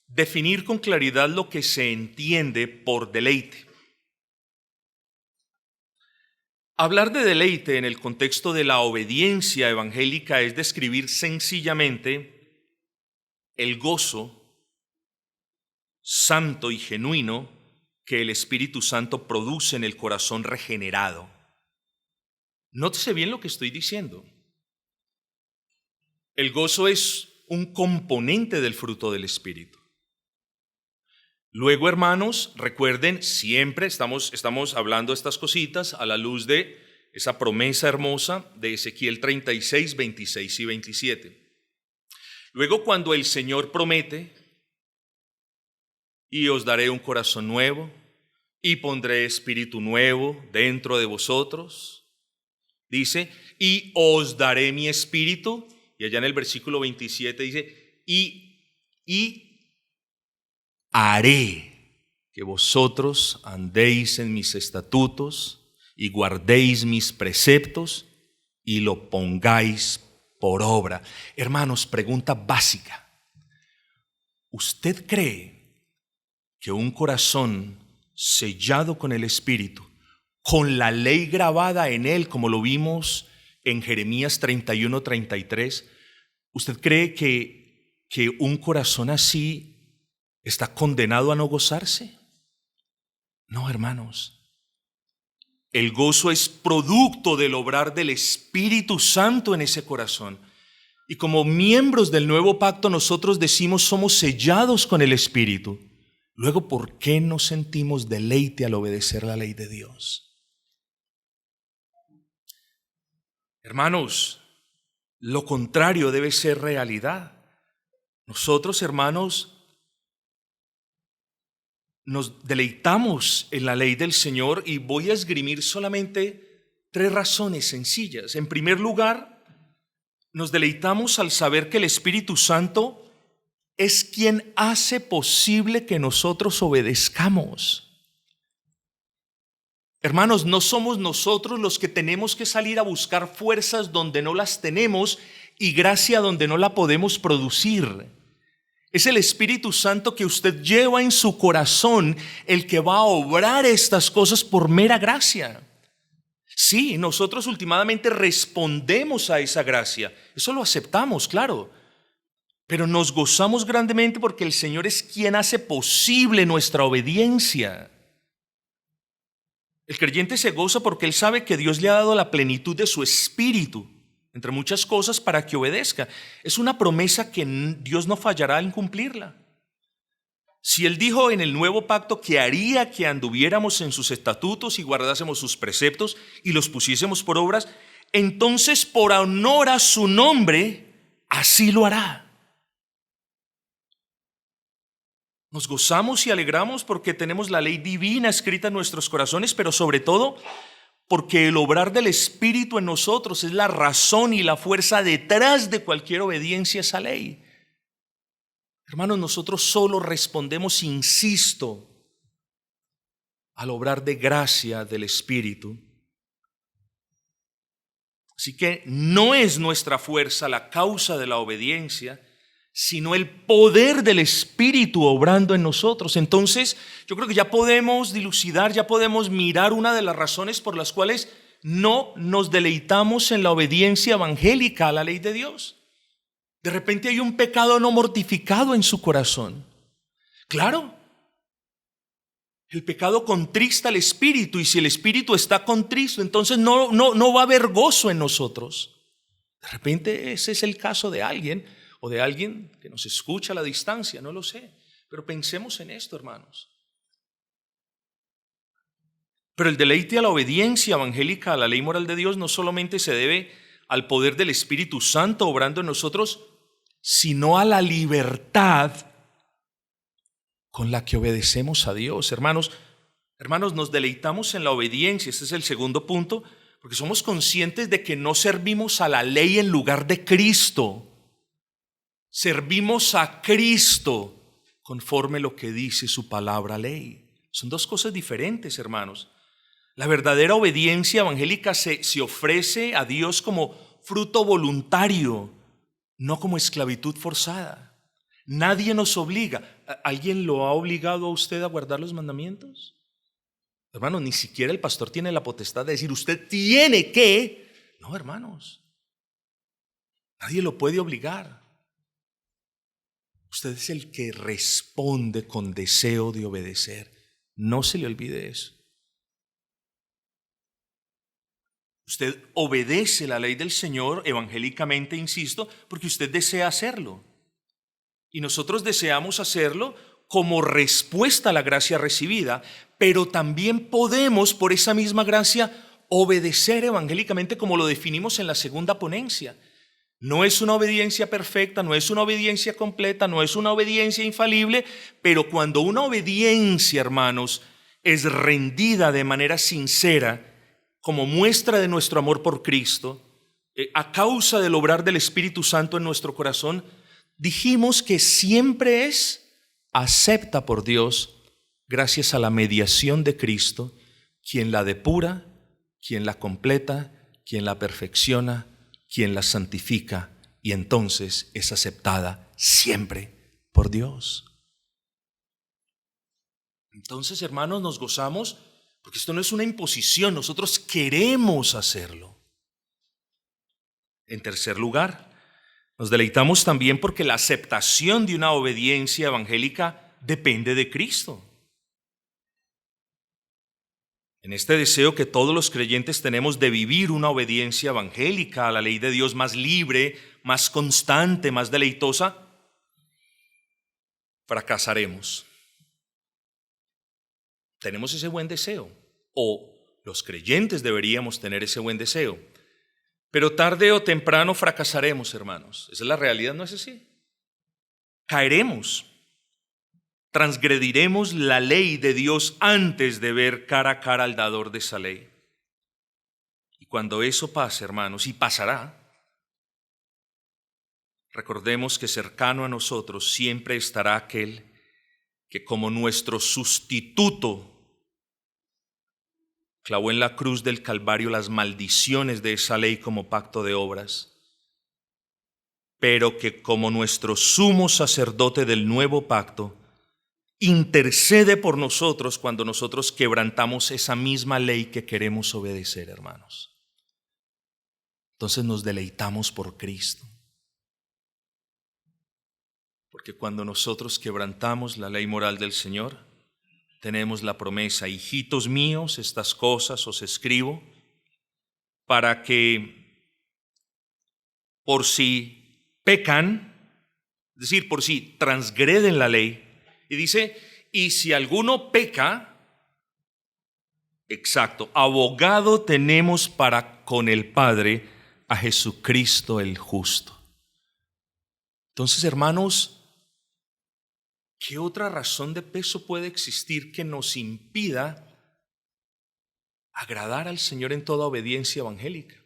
definir con claridad lo que se entiende por deleite. Hablar de deleite en el contexto de la obediencia evangélica es describir sencillamente el gozo santo y genuino que el Espíritu Santo produce en el corazón regenerado. Nótese bien lo que estoy diciendo. El gozo es un componente del fruto del Espíritu. Luego, hermanos, recuerden, siempre estamos hablando estas cositas a la luz de esa promesa hermosa de Ezequiel 36, 26 y 27. Luego, cuando el Señor promete, y os daré un corazón nuevo, y pondré espíritu nuevo dentro de vosotros, dice, y os daré mi espíritu, y allá en el versículo 27 dice, y haré que vosotros andéis en mis estatutos y guardéis mis preceptos y lo pongáis por obra. Hermanos, pregunta básica. ¿Usted cree que un corazón sellado con el Espíritu, con la ley grabada en él, como lo vimos en Jeremías 31, 33, ¿usted cree que un corazón así está condenado a no gozarse? No, hermanos. El gozo es producto del obrar del Espíritu Santo en ese corazón. Y como miembros del nuevo pacto nosotros decimos somos sellados con el Espíritu. Luego, ¿por qué no sentimos deleite al obedecer la ley de Dios? Hermanos, lo contrario debe ser realidad. Nosotros, hermanos, nos deleitamos en la ley del Señor y voy a esgrimir solamente 3 razones sencillas. En primer lugar, nos deleitamos al saber que el Espíritu Santo es quien hace posible que nosotros obedezcamos. Hermanos, no somos nosotros los que tenemos que salir a buscar fuerzas donde no las tenemos y gracia donde no la podemos producir. Es el Espíritu Santo que usted lleva en su corazón el que va a obrar estas cosas por mera gracia. Sí, nosotros últimamente respondemos a esa gracia. Eso lo aceptamos, claro. Pero nos gozamos grandemente porque el Señor es quien hace posible nuestra obediencia. El creyente se goza porque él sabe que Dios le ha dado la plenitud de su espíritu, entre muchas cosas, para que obedezca. Es una promesa que Dios no fallará en cumplirla. Si Él dijo en el nuevo pacto que haría que anduviéramos en sus estatutos y guardásemos sus preceptos y los pusiésemos por obras, entonces por honor a su nombre, así lo hará. Nos gozamos y alegramos porque tenemos la ley divina escrita en nuestros corazones, pero sobre todo porque el obrar del Espíritu en nosotros es la razón y la fuerza detrás de cualquier obediencia a esa ley. Hermanos, nosotros solo respondemos, insisto, al obrar de gracia del Espíritu. Así que no es nuestra fuerza la causa de la obediencia, sino el poder del Espíritu obrando en nosotros. Entonces, yo creo que ya podemos dilucidar, ya podemos mirar una de las razones por las cuales no nos deleitamos en la obediencia evangélica a la ley de Dios. De repente hay un pecado no mortificado en su corazón. Claro, el pecado contrista al Espíritu, y si el Espíritu está contristo, entonces no va a haber gozo en nosotros. De repente ese es el caso de alguien, o de alguien que nos escucha a la distancia, no lo sé. Pero pensemos en esto, hermanos. Pero el deleite a la obediencia evangélica a la ley moral de Dios no solamente se debe al poder del Espíritu Santo obrando en nosotros, sino a la libertad con la que obedecemos a Dios. Hermanos, nos deleitamos en la obediencia. Este es el segundo punto, Porque somos conscientes de que no servimos a la ley en lugar de Cristo. Servimos a Cristo conforme lo que dice su palabra ley. Son dos cosas diferentes, hermanos. La verdadera obediencia evangélica se ofrece a Dios como fruto voluntario, no como esclavitud forzada. Nadie nos obliga. ¿Alguien lo ha obligado a usted a guardar los mandamientos? Hermanos, ni siquiera el pastor tiene la potestad de decir, usted tiene que. No, hermanos. Nadie lo puede obligar. Usted es el que responde con deseo de obedecer. No se le olvide eso. Usted obedece la ley del Señor evangélicamente, insisto, porque usted desea hacerlo. Y nosotros deseamos hacerlo como respuesta a la gracia recibida, pero también podemos, por esa misma gracia, obedecer evangélicamente como lo definimos en la segunda ponencia. No es una obediencia perfecta, no es una obediencia completa, no es una obediencia infalible, pero cuando una obediencia, hermanos, es rendida de manera sincera, como muestra de nuestro amor por Cristo, a causa del obrar del Espíritu Santo en nuestro corazón, dijimos que siempre es acepta por Dios gracias a la mediación de Cristo, quien la depura, quien la completa, quien la perfecciona, quien la santifica, y entonces es aceptada siempre por Dios. Entonces, hermanos, nos gozamos porque esto no es una imposición, nosotros queremos hacerlo. En tercer lugar, nos deleitamos también porque la aceptación de una obediencia evangélica depende de Cristo. En este deseo que todos los creyentes tenemos de vivir una obediencia evangélica a la ley de Dios más libre, más constante, más deleitosa, fracasaremos. Tenemos ese buen deseo, o los creyentes deberíamos tener ese buen deseo, pero tarde o temprano fracasaremos, hermanos. Esa es la realidad, ¿no es así? Caeremos, transgrediremos la ley de Dios antes de ver cara a cara al dador de esa ley. Y cuando eso pase, hermanos, y pasará, recordemos que cercano a nosotros siempre estará aquel que como nuestro sustituto clavó en la cruz del Calvario las maldiciones de esa ley como pacto de obras, pero que como nuestro sumo sacerdote del nuevo pacto intercede por nosotros cuando nosotros quebrantamos esa misma ley que queremos obedecer, hermanos. Entonces nos deleitamos por Cristo. Porque cuando nosotros quebrantamos la ley moral del Señor, tenemos la promesa, hijitos míos, estas cosas os escribo para que por si pecan, es decir, por si transgreden la ley, y dice, y si alguno peca, exacto, abogado tenemos para con el Padre a Jesucristo el justo. Entonces, hermanos, ¿qué otra razón de peso puede existir que nos impida agradar al Señor en toda obediencia evangélica?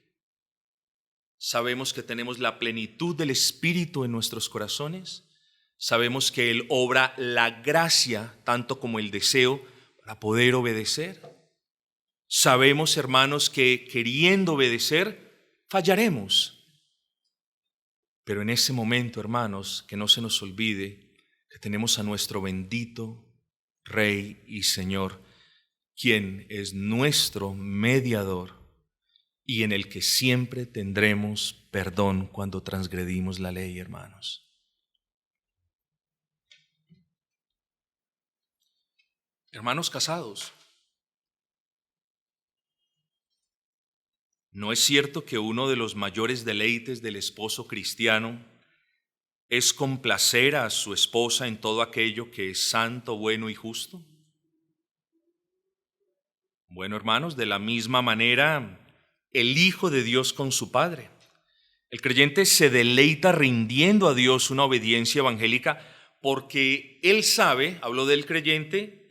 Sabemos que tenemos la plenitud del Espíritu en nuestros corazones. Sabemos que Él obra la gracia, tanto como el deseo, para poder obedecer. Sabemos, hermanos, que queriendo obedecer, fallaremos. Pero en ese momento, hermanos, que no se nos olvide que tenemos a nuestro bendito Rey y Señor, quien es nuestro mediador y en el que siempre tendremos perdón cuando transgredimos la ley, hermanos. Hermanos casados, ¿no es cierto que uno de los mayores deleites del esposo cristiano es complacer a su esposa en todo aquello que es santo, bueno y justo? Bueno, hermanos, de la misma manera, el Hijo de Dios con su Padre. El creyente se deleita rindiendo a Dios una obediencia evangélica porque él sabe, hablo del creyente,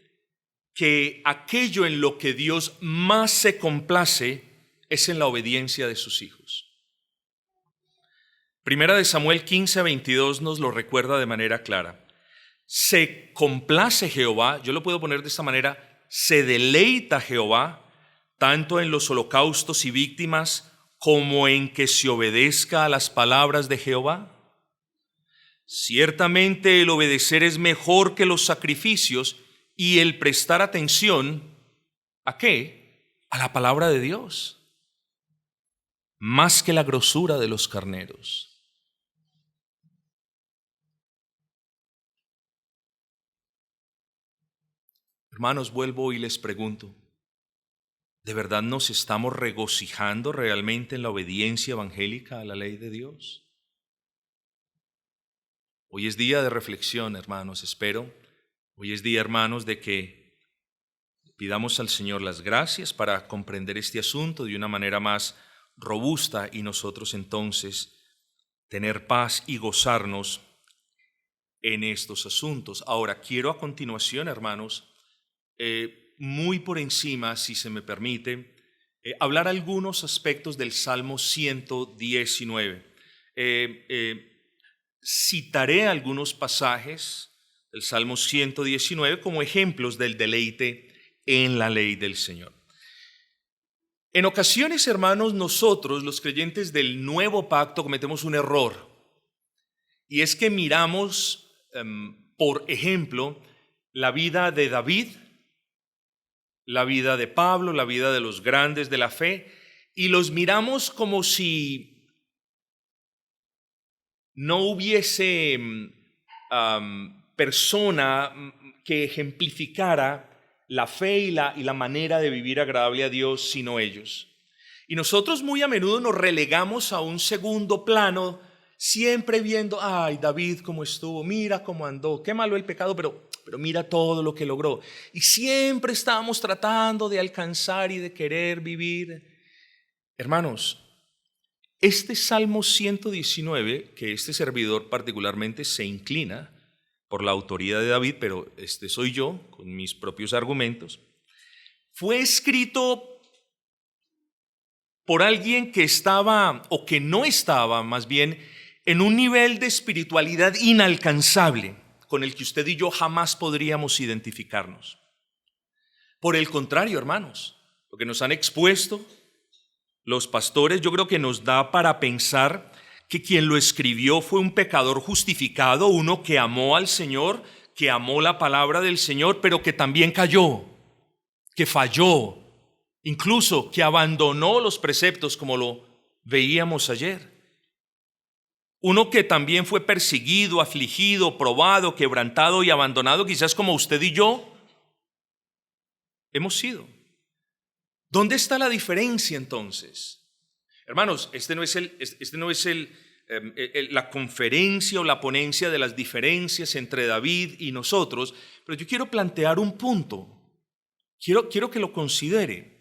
que aquello en lo que Dios más se complace es en la obediencia de sus hijos. Primera de Samuel 15:22 nos lo recuerda de manera clara. Se complace Jehová, yo lo puedo poner de esta manera, se deleita Jehová, tanto en los holocaustos y víctimas como en que se obedezca a las palabras de Jehová. Ciertamente el obedecer es mejor que los sacrificios y el prestar atención, ¿a qué? A la palabra de Dios, más que la grosura de los carneros. Hermanos, vuelvo y les pregunto, ¿de verdad nos estamos regocijando realmente en la obediencia evangélica a la ley de Dios? Hoy es día de reflexión, hermanos, espero. Hoy es día, hermanos, de que pidamos al Señor las gracias para comprender este asunto de una manera más robusta y nosotros entonces tener paz y gozarnos en estos asuntos. Ahora, quiero a continuación, hermanos, muy por encima, si se me permite, hablar algunos aspectos del Salmo 119. Citaré algunos pasajes del Salmo 119 como ejemplos del deleite en la ley del Señor. En ocasiones, hermanos, nosotros, los creyentes del nuevo pacto, cometemos un error. Y es que miramos, por ejemplo, la vida de David, la vida de Pablo, la vida de los grandes de la fe, y los miramos como si no hubiese persona que ejemplificara la fe y la manera de vivir agradable a Dios, sino ellos. Y nosotros muy a menudo nos relegamos a un segundo plano, siempre viendo, ay, David cómo estuvo, mira cómo andó, qué malo el pecado, pero mira todo lo que logró. Y siempre estábamos tratando de alcanzar y de querer vivir. Hermanos, este Salmo 119, que este servidor particularmente se inclina por la autoría de David, pero este soy yo, con mis propios argumentos, fue escrito por alguien que estaba, o que no estaba, más bien, en un nivel de espiritualidad inalcanzable, con el que usted y yo jamás podríamos identificarnos. Por el contrario, hermanos, lo que nos han expuesto los pastores, yo creo que nos da para pensar que quien lo escribió fue un pecador justificado, uno que amó al Señor, que amó la palabra del Señor, pero que también cayó, que falló, incluso que abandonó los preceptos como lo veíamos ayer. Uno que también fue perseguido, afligido, probado, quebrantado y abandonado, quizás como usted y yo hemos sido. ¿Dónde está la diferencia entonces? Hermanos, este no es la conferencia o la ponencia de las diferencias entre David y nosotros, pero yo quiero plantear un punto. Quiero que lo considere.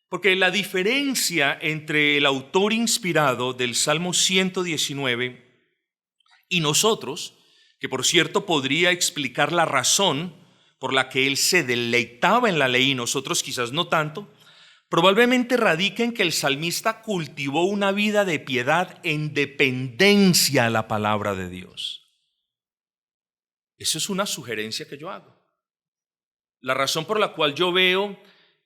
Porque la diferencia entre el autor inspirado del Salmo 119 y nosotros, que por cierto podría explicar la razón por la que él se deleitaba en la ley y nosotros quizás no tanto, probablemente radica en que el salmista cultivó una vida de piedad en dependencia a la palabra de Dios. Eso es una sugerencia que yo hago. La razón por la cual yo veo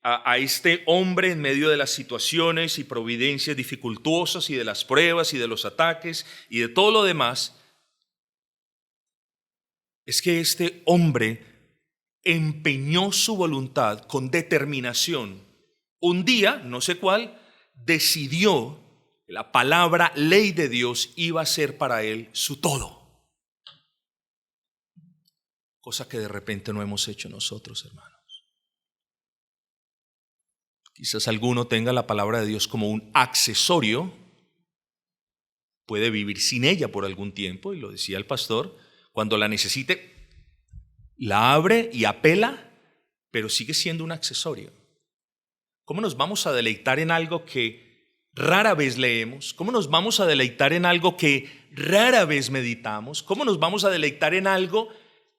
a este hombre en medio de las situaciones y providencias dificultuosas y de las pruebas y de los ataques y de todo lo demás, es que este hombre empeñó su voluntad con determinación. Un día, no sé cuál, decidió que la palabra ley de Dios iba a ser para él su todo. Cosa que de repente no hemos hecho nosotros, hermanos. Quizás alguno tenga la palabra de Dios como un accesorio, puede vivir sin ella por algún tiempo, y lo decía el pastor, cuando la necesite, la abre y apela, pero sigue siendo un accesorio. ¿Cómo nos vamos a deleitar en algo que rara vez leemos? ¿Cómo nos vamos a deleitar en algo que rara vez meditamos? ¿Cómo nos vamos a deleitar en algo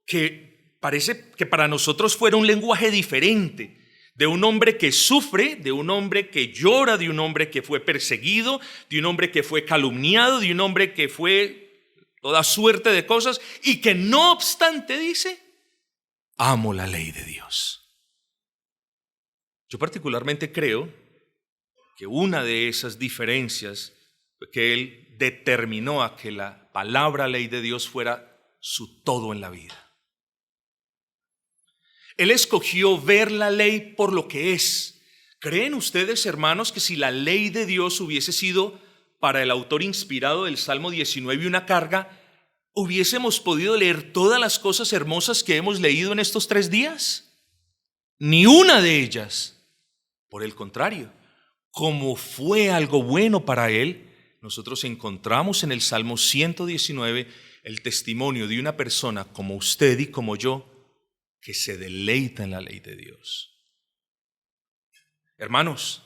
que parece que para nosotros fuera un lenguaje diferente? de un hombre que sufre, de un hombre que llora, de un hombre que fue perseguido, de un hombre que fue calumniado, de un hombre que fue toda suerte de cosas y que no obstante dice: amo la ley de Dios. Yo particularmente creo que una de esas diferencias fue que él determinó a que la palabra ley de Dios fuera su todo en la vida. Él escogió ver la ley por lo que es. ¿Creen ustedes, hermanos, que si la ley de Dios hubiese sido para el autor inspirado del Salmo 19 una carga, hubiésemos podido leer todas las cosas hermosas que hemos leído en estos 3 días? Ni una de ellas. Por el contrario, como fue algo bueno para él, nosotros encontramos en el Salmo 119 el testimonio de una persona como usted y como yo, que se deleita en la ley de Dios. Hermanos,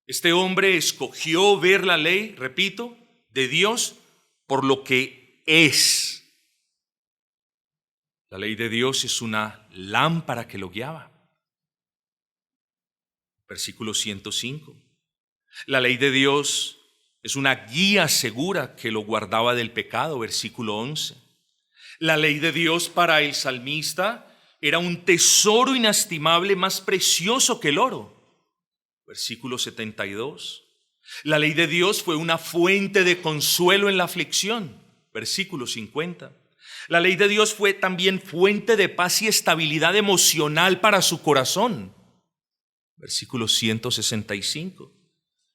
este hombre escogió ver la ley, repito, de Dios por lo que es. La ley de Dios es una lámpara que lo guiaba. Versículo 105. La ley de Dios es una guía segura que lo guardaba del pecado. Versículo 11. La ley de Dios para el salmista era un tesoro inestimable más precioso que el oro. Versículo 72. La ley de Dios fue una fuente de consuelo en la aflicción. Versículo 50. La ley de Dios fue también fuente de paz y estabilidad emocional para su corazón. Versículo 165.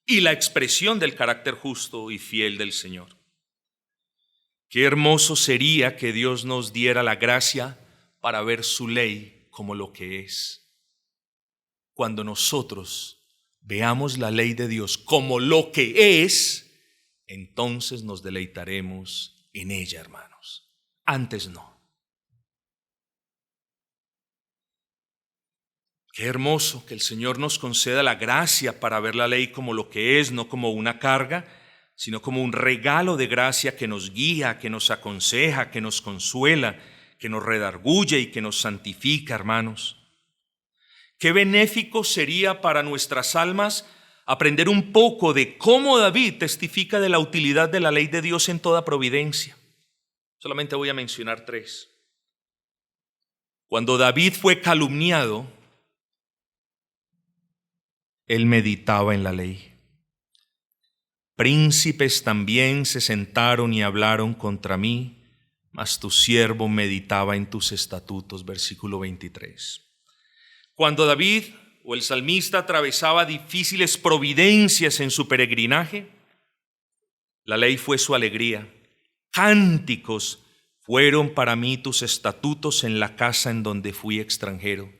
Y la expresión del carácter justo y fiel del Señor. Qué hermoso sería que Dios nos diera la gracia para ver su ley como lo que es. Cuando nosotros veamos la ley de Dios como lo que es, entonces nos deleitaremos en ella, hermanos. Antes no. Qué hermoso que el Señor nos conceda la gracia para ver la ley como lo que es, no como una carga, sino como un regalo de gracia que nos guía, que nos aconseja, que nos consuela, que nos redarguye y que nos santifica, hermanos. Qué benéfico sería para nuestras almas aprender un poco de cómo David testifica de la utilidad de la ley de Dios en toda providencia. Solamente voy a mencionar 3. Cuando David fue calumniado, él meditaba en la ley. Príncipes también se sentaron y hablaron contra mí, mas tu siervo meditaba en tus estatutos. Versículo 23. Cuando David o el salmista atravesaba difíciles providencias en su peregrinaje, la ley fue su alegría. Cánticos fueron para mí tus estatutos en la casa en donde fui extranjero.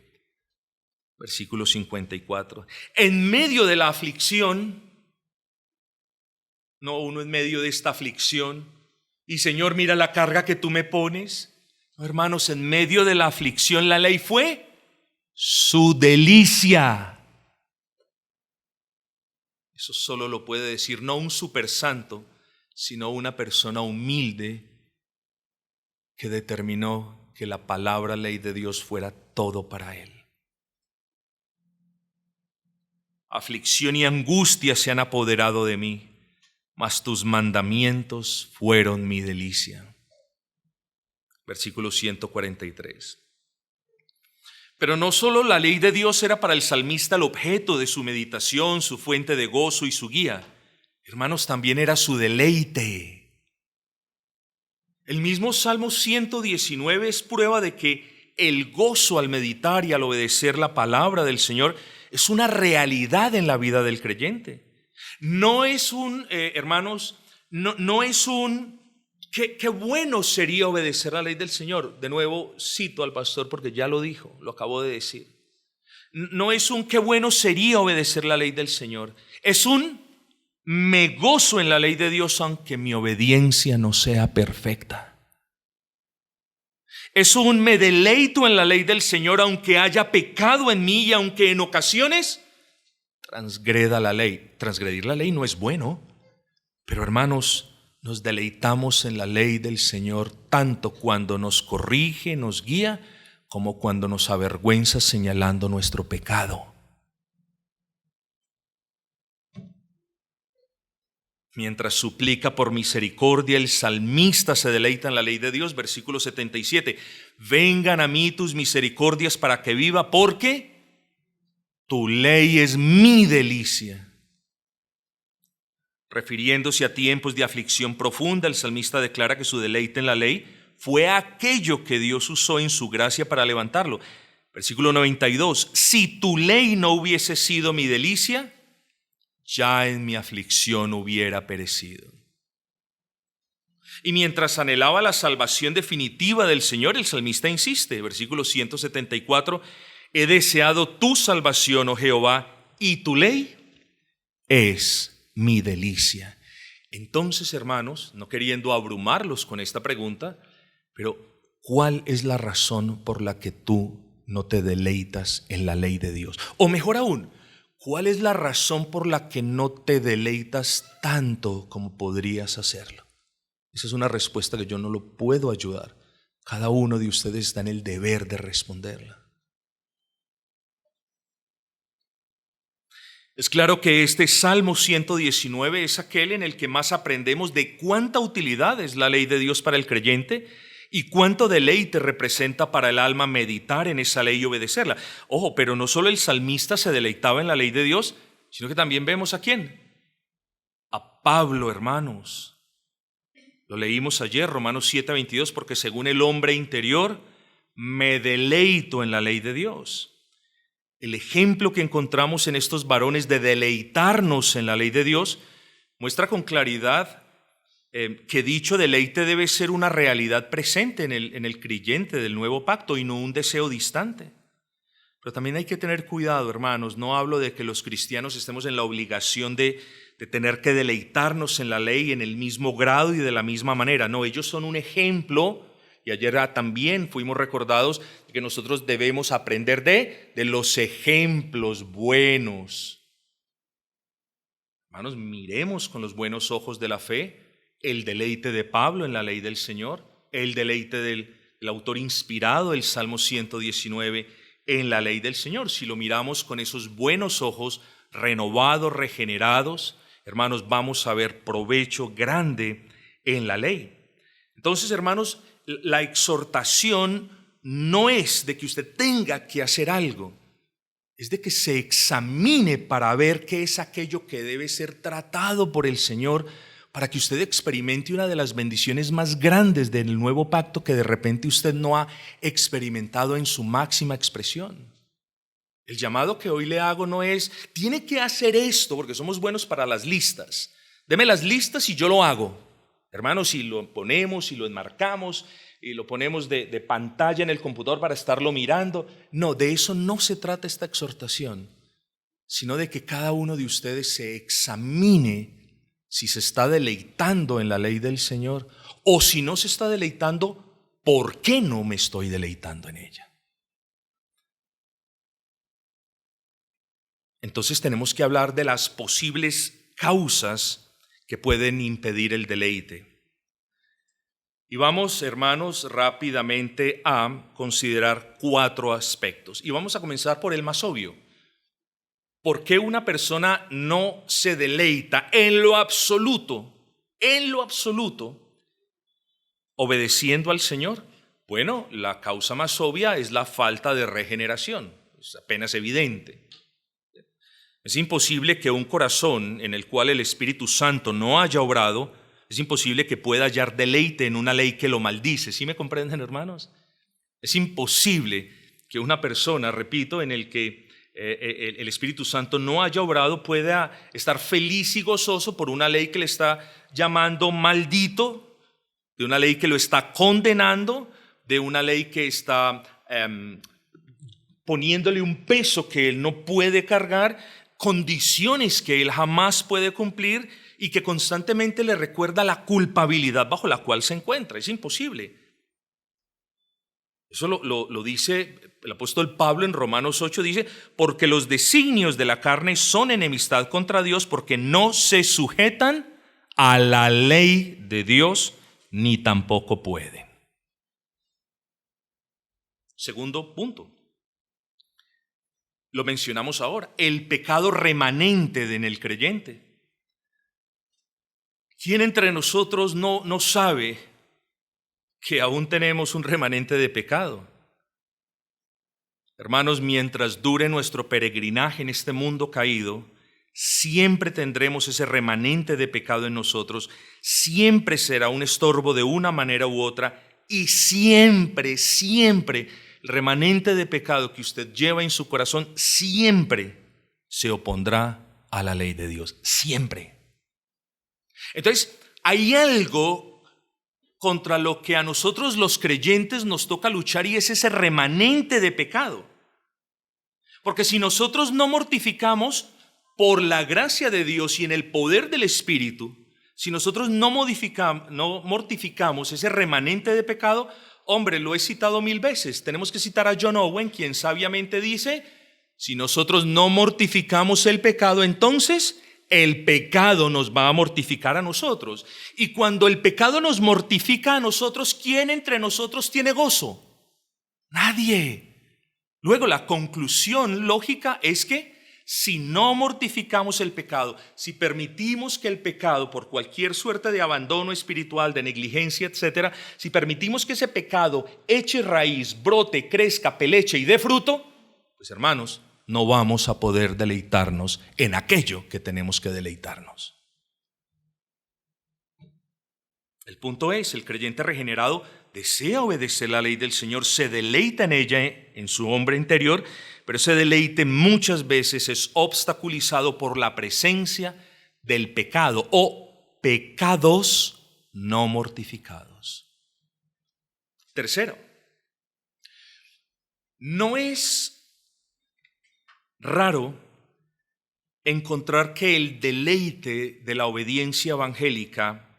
Versículo 54. En medio de la aflicción, no uno en medio de esta aflicción, y Señor, mira la carga que tú me pones. No, hermanos, en medio de la aflicción la ley fue su delicia. Eso solo lo puede decir no un supersanto, sino una persona humilde que determinó que la palabra ley de Dios fuera todo para él. Aflicción y angustia se han apoderado de mí, mas tus mandamientos fueron mi delicia. Versículo 143. Pero no solo la ley de Dios era para el salmista el objeto de su meditación, su fuente de gozo y su guía. Hermanos, también era su deleite. El mismo Salmo 119 es prueba de que el gozo al meditar y al obedecer la palabra del Señor es una realidad en la vida del creyente. No es un, hermanos, no es un, qué bueno sería obedecer la ley del Señor. De nuevo cito al pastor porque ya lo dijo, lo acabo de decir. No es un qué bueno sería obedecer la ley del Señor. Es un me gozo en la ley de Dios aunque mi obediencia no sea perfecta. Es un me deleito en la ley del Señor aunque haya pecado en mí y aunque en ocasiones transgreda la ley. Transgredir la ley no es bueno, pero hermanos, nos deleitamos en la ley del Señor tanto cuando nos corrige, nos guía, como cuando nos avergüenza señalando nuestro pecado. Mientras suplica por misericordia, el salmista se deleita en la ley de Dios. Versículo 77. Vengan a mí tus misericordias para que viva, porque tu ley es mi delicia. Refiriéndose a tiempos de aflicción profunda, el salmista declara que su deleite en la ley fue aquello que Dios usó en su gracia para levantarlo. Versículo 92. Si tu ley no hubiese sido mi delicia, ya en mi aflicción hubiera perecido. Y mientras anhelaba la salvación definitiva del Señor, el salmista insiste, versículo 174, he deseado tu salvación, oh Jehová, y tu ley es mi delicia. Entonces, hermanos, no queriendo abrumarlos con esta pregunta, pero ¿cuál es la razón por la que tú no te deleitas en la ley de Dios? O mejor aún, ¿cuál es la razón por la que no te deleitas tanto como podrías hacerlo? Esa es una respuesta que yo no lo puedo ayudar. Cada uno de ustedes está en el deber de responderla. Es claro que este Salmo 119 es aquel en el que más aprendemos de cuánta utilidad es la ley de Dios para el creyente y cuánto deleite representa para el alma meditar en esa ley y obedecerla. Ojo, pero no solo el salmista se deleitaba en la ley de Dios, sino que también vemos a quién. A Pablo, hermanos. Lo leímos ayer, Romanos 7:22, porque según el hombre interior me deleito en la ley de Dios. El ejemplo que encontramos en estos varones de deleitarnos en la ley de Dios muestra con claridad que dicho deleite debe ser una realidad presente en el creyente del nuevo pacto y no un deseo distante. Pero también hay que tener cuidado, hermanos. No hablo de que los cristianos estemos en la obligación de tener que deleitarnos en la ley en el mismo grado y de la misma manera. No, ellos son un ejemplo. Y ayer también fuimos recordados de que nosotros debemos aprender de los ejemplos buenos. Hermanos, miremos con los buenos ojos de la fe el deleite de Pablo en la ley del Señor, el deleite del autor inspirado, el Salmo 119, en la ley del Señor. Si lo miramos con esos buenos ojos, renovados, regenerados, hermanos, vamos a ver provecho grande en la ley. Entonces, hermanos, la exhortación no es de que usted tenga que hacer algo, es de que se examine para ver qué es aquello que debe ser tratado por el Señor, para que usted experimente una de las bendiciones más grandes del nuevo pacto que de repente usted no ha experimentado en su máxima expresión. El llamado que hoy le hago no es, tiene que hacer esto, porque somos buenos para las listas. Deme las listas y yo lo hago. Hermanos, si lo ponemos y lo enmarcamos y lo ponemos de pantalla en el computador para estarlo mirando, no, de eso no se trata esta exhortación, sino de que cada uno de ustedes se examine si se está deleitando en la ley del Señor o si no se está deleitando, ¿por qué no me estoy deleitando en ella? Entonces tenemos que hablar de las posibles causas que pueden impedir el deleite. Y vamos, hermanos, rápidamente a considerar 4 aspectos. Y vamos a comenzar por el más obvio. ¿Por qué una persona no se deleita en lo absoluto, obedeciendo al Señor? Bueno, la causa más obvia es la falta de regeneración. Es apenas evidente. Es imposible que un corazón en el cual el Espíritu Santo no haya obrado, es imposible que pueda hallar deleite en una ley que lo maldice. ¿Sí me comprenden, hermanos? Es imposible que una persona, repito, en el que el Espíritu Santo no haya obrado, pueda estar feliz y gozoso por una ley que le está llamando maldito, de una ley que lo está condenando, de una ley que está poniéndole un peso que él no puede cargar, condiciones que él jamás puede cumplir y que constantemente le recuerda la culpabilidad bajo la cual se encuentra. Es imposible. Eso lo dice el apóstol Pablo en Romanos 8, dice, porque los designios de la carne son enemistad contra Dios, porque no se sujetan a la ley de Dios, ni tampoco pueden. Segundo punto, lo mencionamos ahora, el pecado remanente en el creyente. ¿Quién entre nosotros no sabe que aún tenemos un remanente de pecado? Hermanos, mientras dure nuestro peregrinaje en este mundo caído, siempre tendremos ese remanente de pecado en nosotros, siempre será un estorbo de una manera u otra, y siempre, siempre, el remanente de pecado que usted lleva en su corazón, siempre se opondrá a la ley de Dios, siempre. Entonces, hay algo contra lo que a nosotros los creyentes nos toca luchar, y es ese remanente de pecado. Porque si nosotros no mortificamos por la gracia de Dios y en el poder del Espíritu, si nosotros no mortificamos ese remanente de pecado, hombre, lo he citado 1000 veces, tenemos que citar a John Owen, quien sabiamente dice, si nosotros no mortificamos el pecado, entonces el pecado nos va a mortificar a nosotros. Y cuando el pecado nos mortifica a nosotros, ¿quién entre nosotros tiene gozo? Nadie. Luego, la conclusión lógica es que si no mortificamos el pecado, si permitimos que el pecado, por cualquier suerte de abandono espiritual, de negligencia, etcétera, si permitimos que ese pecado eche raíz, brote, crezca, peleche y dé fruto, pues hermanos, no vamos a poder deleitarnos en aquello que tenemos que deleitarnos. El punto es, el creyente regenerado desea obedecer la ley del Señor, se deleita en ella, en su hombre interior, pero ese deleite muchas veces es obstaculizado por la presencia del pecado o pecados no mortificados. Tercero, no es raro encontrar que el deleite de la obediencia evangélica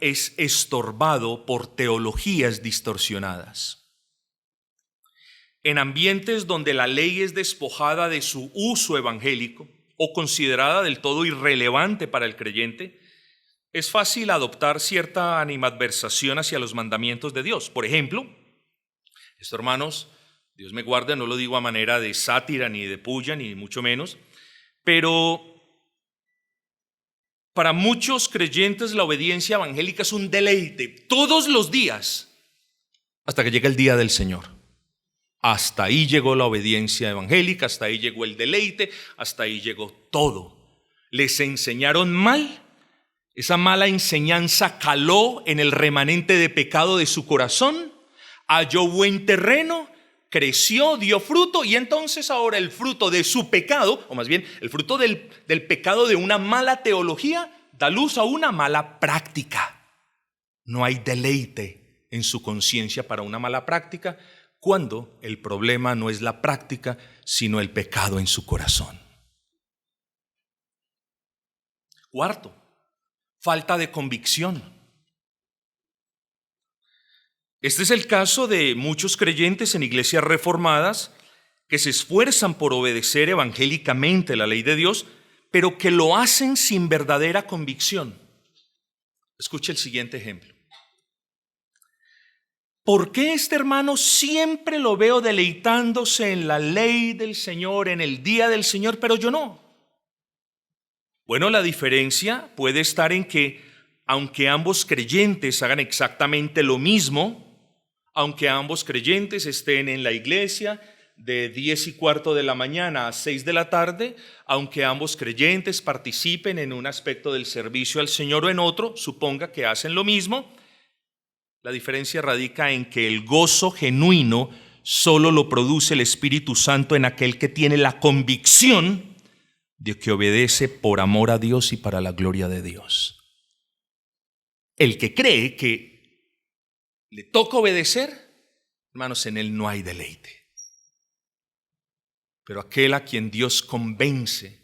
es estorbado por teologías distorsionadas. En ambientes donde la ley es despojada de su uso evangélico o considerada del todo irrelevante para el creyente, es fácil adoptar cierta animadversación hacia los mandamientos de Dios. Por ejemplo, esto, hermanos, Dios me guarde, no lo digo a manera de sátira ni de puya, ni mucho menos, pero para muchos creyentes la obediencia evangélica es un deleite todos los días hasta que llega el día del Señor. Hasta ahí llegó la obediencia evangélica, hasta ahí llegó el deleite, hasta ahí llegó todo. Les enseñaron mal, esa mala enseñanza caló en el remanente de pecado de su corazón, halló buen terreno, creció, dio fruto, y entonces ahora el fruto de su pecado, o más bien el fruto del pecado de una mala teología, da luz a una mala práctica. No hay deleite en su conciencia para una mala práctica, cuando el problema no es la práctica, sino el pecado en su corazón. Cuarto, falta de convicción. Este es el caso de muchos creyentes en iglesias reformadas que se esfuerzan por obedecer evangélicamente la ley de Dios, pero que lo hacen sin verdadera convicción. Escuche el siguiente ejemplo. ¿Por qué este hermano siempre lo veo deleitándose en la ley del Señor, en el día del Señor, pero yo no? Bueno, la diferencia puede estar en que, aunque ambos creyentes hagan exactamente lo mismo, aunque ambos creyentes estén en la iglesia de 10:15 de la mañana a 6 de la tarde, aunque ambos creyentes participen en un aspecto del servicio al Señor o en otro, suponga que hacen lo mismo, la diferencia radica en que el gozo genuino solo lo produce el Espíritu Santo en aquel que tiene la convicción de que obedece por amor a Dios y para la gloria de Dios. El que cree que le toca obedecer, hermanos, en él no hay deleite. Pero aquel a quien Dios convence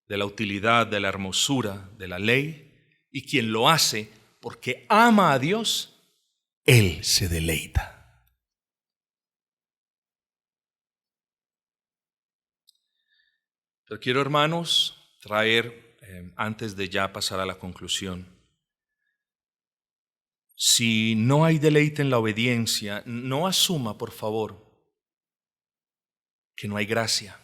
de la utilidad, de la hermosura de la ley, y quien lo hace porque ama a Dios, él se deleita. Pero quiero, hermanos, traer, antes de ya pasar a la conclusión, Si no hay deleite en la obediencia, no asuma, por favor, que no hay gracia.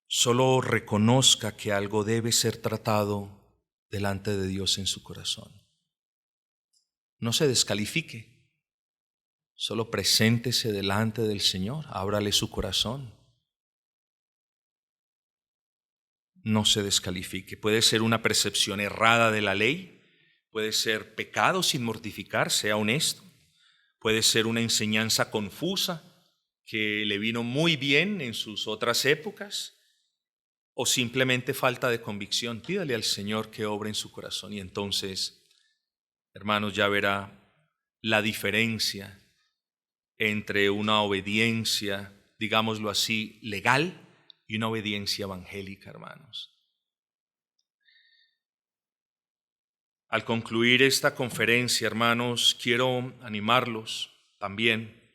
Solo reconozca que algo debe ser tratado delante de Dios en su corazón. No se descalifique, solo preséntese delante del Señor, ábrale su corazón. No se descalifique. Puede ser una percepción errada de la ley, puede ser pecado sin mortificar, sea honesto, puede ser una enseñanza confusa que le vino muy bien en sus otras épocas, o simplemente falta de convicción. Pídale al Señor que obre en su corazón y entonces, hermanos, ya verá la diferencia entre una obediencia, digámoslo así, legal y una obediencia evangélica, hermanos. Al concluir esta conferencia, hermanos, quiero animarlos también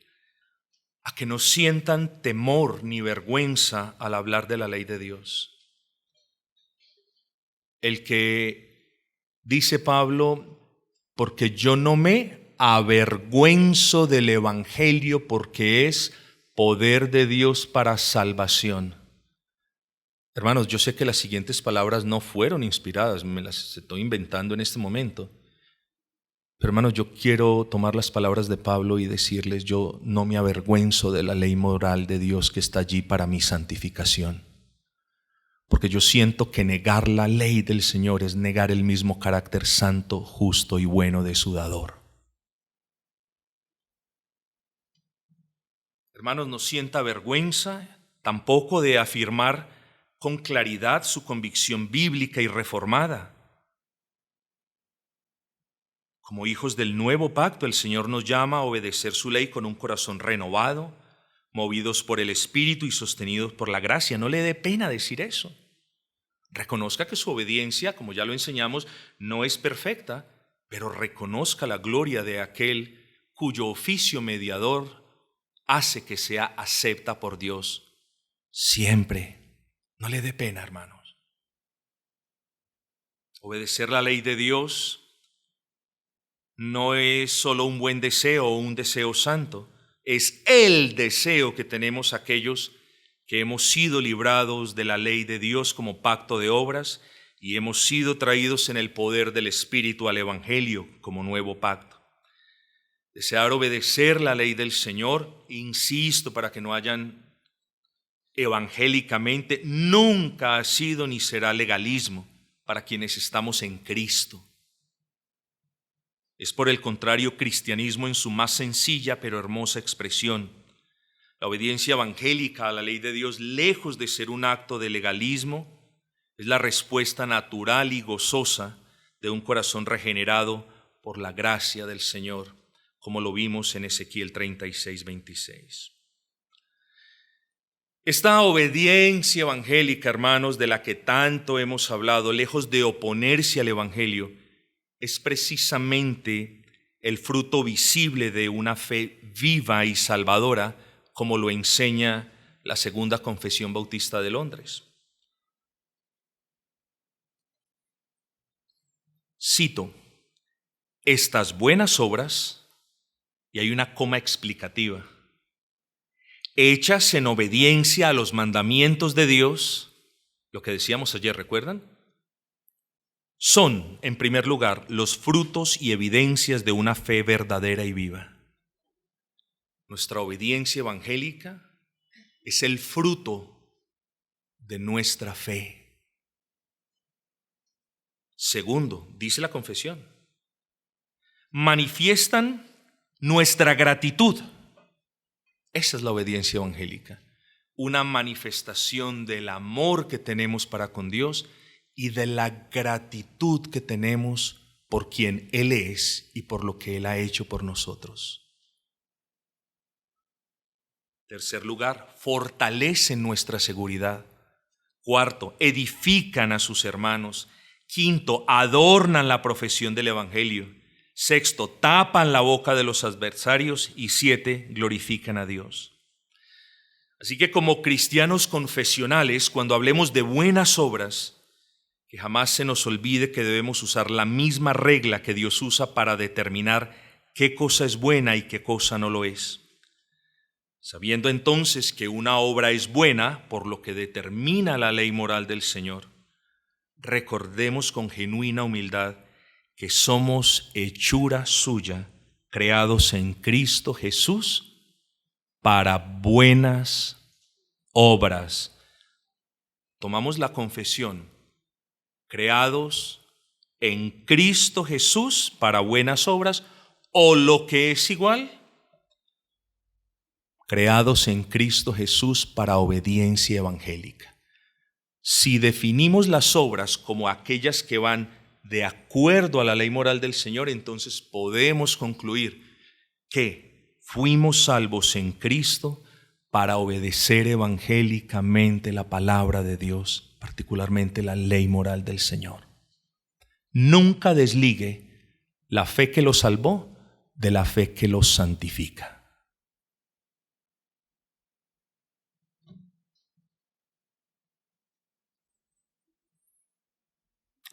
a que no sientan temor ni vergüenza al hablar de la ley de Dios. El que dice Pablo, porque yo no me avergüenzo del evangelio, porque es poder de Dios para salvación. Hermanos, yo sé que las siguientes palabras no fueron inspiradas, me las estoy inventando en este momento. Pero hermanos, yo quiero tomar las palabras de Pablo y decirles, yo no me avergüenzo de la ley moral de Dios que está allí para mi santificación. Porque yo siento que negar la ley del Señor es negar el mismo carácter santo, justo y bueno de su dador. Hermanos, no sienta vergüenza tampoco de afirmar con claridad su convicción bíblica y reformada. Como hijos del nuevo pacto, el Señor nos llama a obedecer su ley con un corazón renovado, movidos por el Espíritu y sostenidos por la gracia. No le dé pena decir eso. Reconozca que su obediencia, como ya lo enseñamos, no es perfecta, pero reconozca la gloria de aquel cuyo oficio mediador hace que sea acepta por Dios siempre. No le dé pena, hermanos. Obedecer la ley de Dios no es solo un buen deseo o un deseo santo, es el deseo que tenemos aquellos que hemos sido librados de la ley de Dios como pacto de obras y hemos sido traídos en el poder del Espíritu al Evangelio como nuevo pacto. Desear obedecer la ley del Señor, insisto, para que no hayan evangélicamente, nunca ha sido ni será legalismo para quienes estamos en Cristo. Es por el contrario cristianismo en su más sencilla pero hermosa expresión. La obediencia evangélica a la ley de Dios, lejos de ser un acto de legalismo, es la respuesta natural y gozosa de un corazón regenerado por la gracia del Señor, como lo vimos en Ezequiel 36:26. Esta obediencia evangélica, hermanos, de la que tanto hemos hablado, lejos de oponerse al Evangelio, es precisamente el fruto visible de una fe viva y salvadora, como lo enseña la Segunda Confesión Bautista de Londres. Cito, estas buenas obras, y hay una coma explicativa, hechas en obediencia a los mandamientos de Dios, lo que decíamos ayer, ¿recuerdan? Son, en primer lugar, los frutos y evidencias de una fe verdadera y viva. Nuestra obediencia evangélica es el fruto de nuestra fe. Segundo, dice la confesión, manifiestan nuestra gratitud. Esa es la obediencia evangélica, una manifestación del amor que tenemos para con Dios y de la gratitud que tenemos por quien Él es y por lo que Él ha hecho por nosotros. Tercer lugar, fortalecen nuestra seguridad. Cuarto, edifican a sus hermanos. Quinto, adornan la profesión del Evangelio. Sexto, tapan la boca de los adversarios. Y 7, glorifican a Dios. Así que como cristianos confesionales, cuando hablemos de buenas obras, que jamás se nos olvide que debemos usar la misma regla que Dios usa para determinar qué cosa es buena y qué cosa no lo es. Sabiendo entonces que una obra es buena por lo que determina la ley moral del Señor, recordemos con genuina humildad que somos hechura suya, creados en Cristo Jesús para buenas obras. Tomamos la confesión: creados en Cristo Jesús para buenas obras, o lo que es igual, creados en Cristo Jesús para obediencia evangélica. Si definimos las obras como aquellas que van de acuerdo a la ley moral del Señor, entonces podemos concluir que fuimos salvos en Cristo para obedecer evangélicamente la palabra de Dios, particularmente la ley moral del Señor. Nunca desligue la fe que lo salvó de la fe que lo santifica.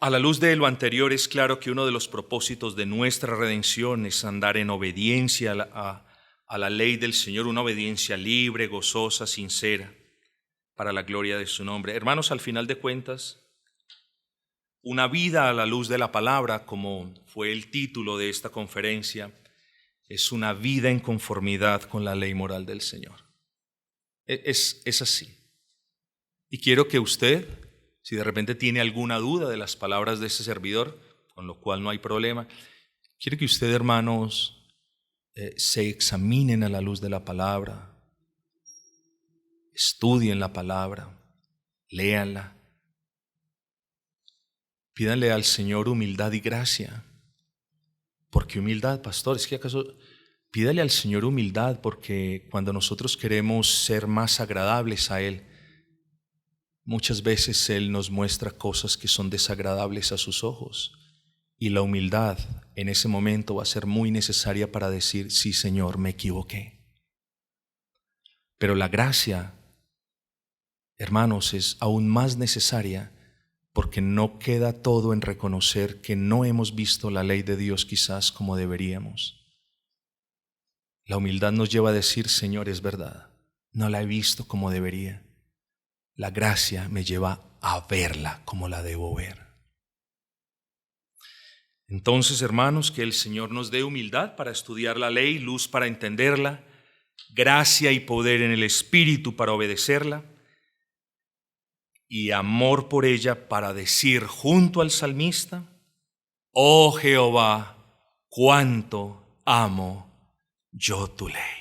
A la luz de lo anterior, es claro que uno de los propósitos de nuestra redención es andar en obediencia a la ley del Señor, una obediencia libre, gozosa, sincera, para la gloria de su nombre. Hermanos, al final de cuentas, una vida a la luz de la palabra, como fue el título de esta conferencia, es una vida en conformidad con la ley moral del Señor. Es así. Y quiero que usted, si de repente tiene alguna duda de las palabras de ese servidor, con lo cual no hay problema, quiero que usted, hermanos, se examinen a la luz de la palabra, estudien la palabra, léanla, pídanle al Señor humildad y gracia. ¿Por qué humildad, pastor? ¿Es que acaso? Pídale al Señor humildad, porque cuando nosotros queremos ser más agradables a Él, muchas veces Él nos muestra cosas que son desagradables a sus ojos, y la humildad en ese momento va a ser muy necesaria para decir: sí, Señor, me equivoqué. Pero la gracia, hermanos, es aún más necesaria, porque no queda todo en reconocer que no hemos visto la ley de Dios quizás como deberíamos. La humildad nos lleva a decir: Señor, es verdad, no la he visto como debería. La gracia me lleva a verla como la debo ver. Entonces, hermanos, que el Señor nos dé humildad para estudiar la ley, luz para entenderla, gracia y poder en el Espíritu para obedecerla, y amor por ella para decir junto al salmista: oh Jehová, cuánto amo yo tu ley.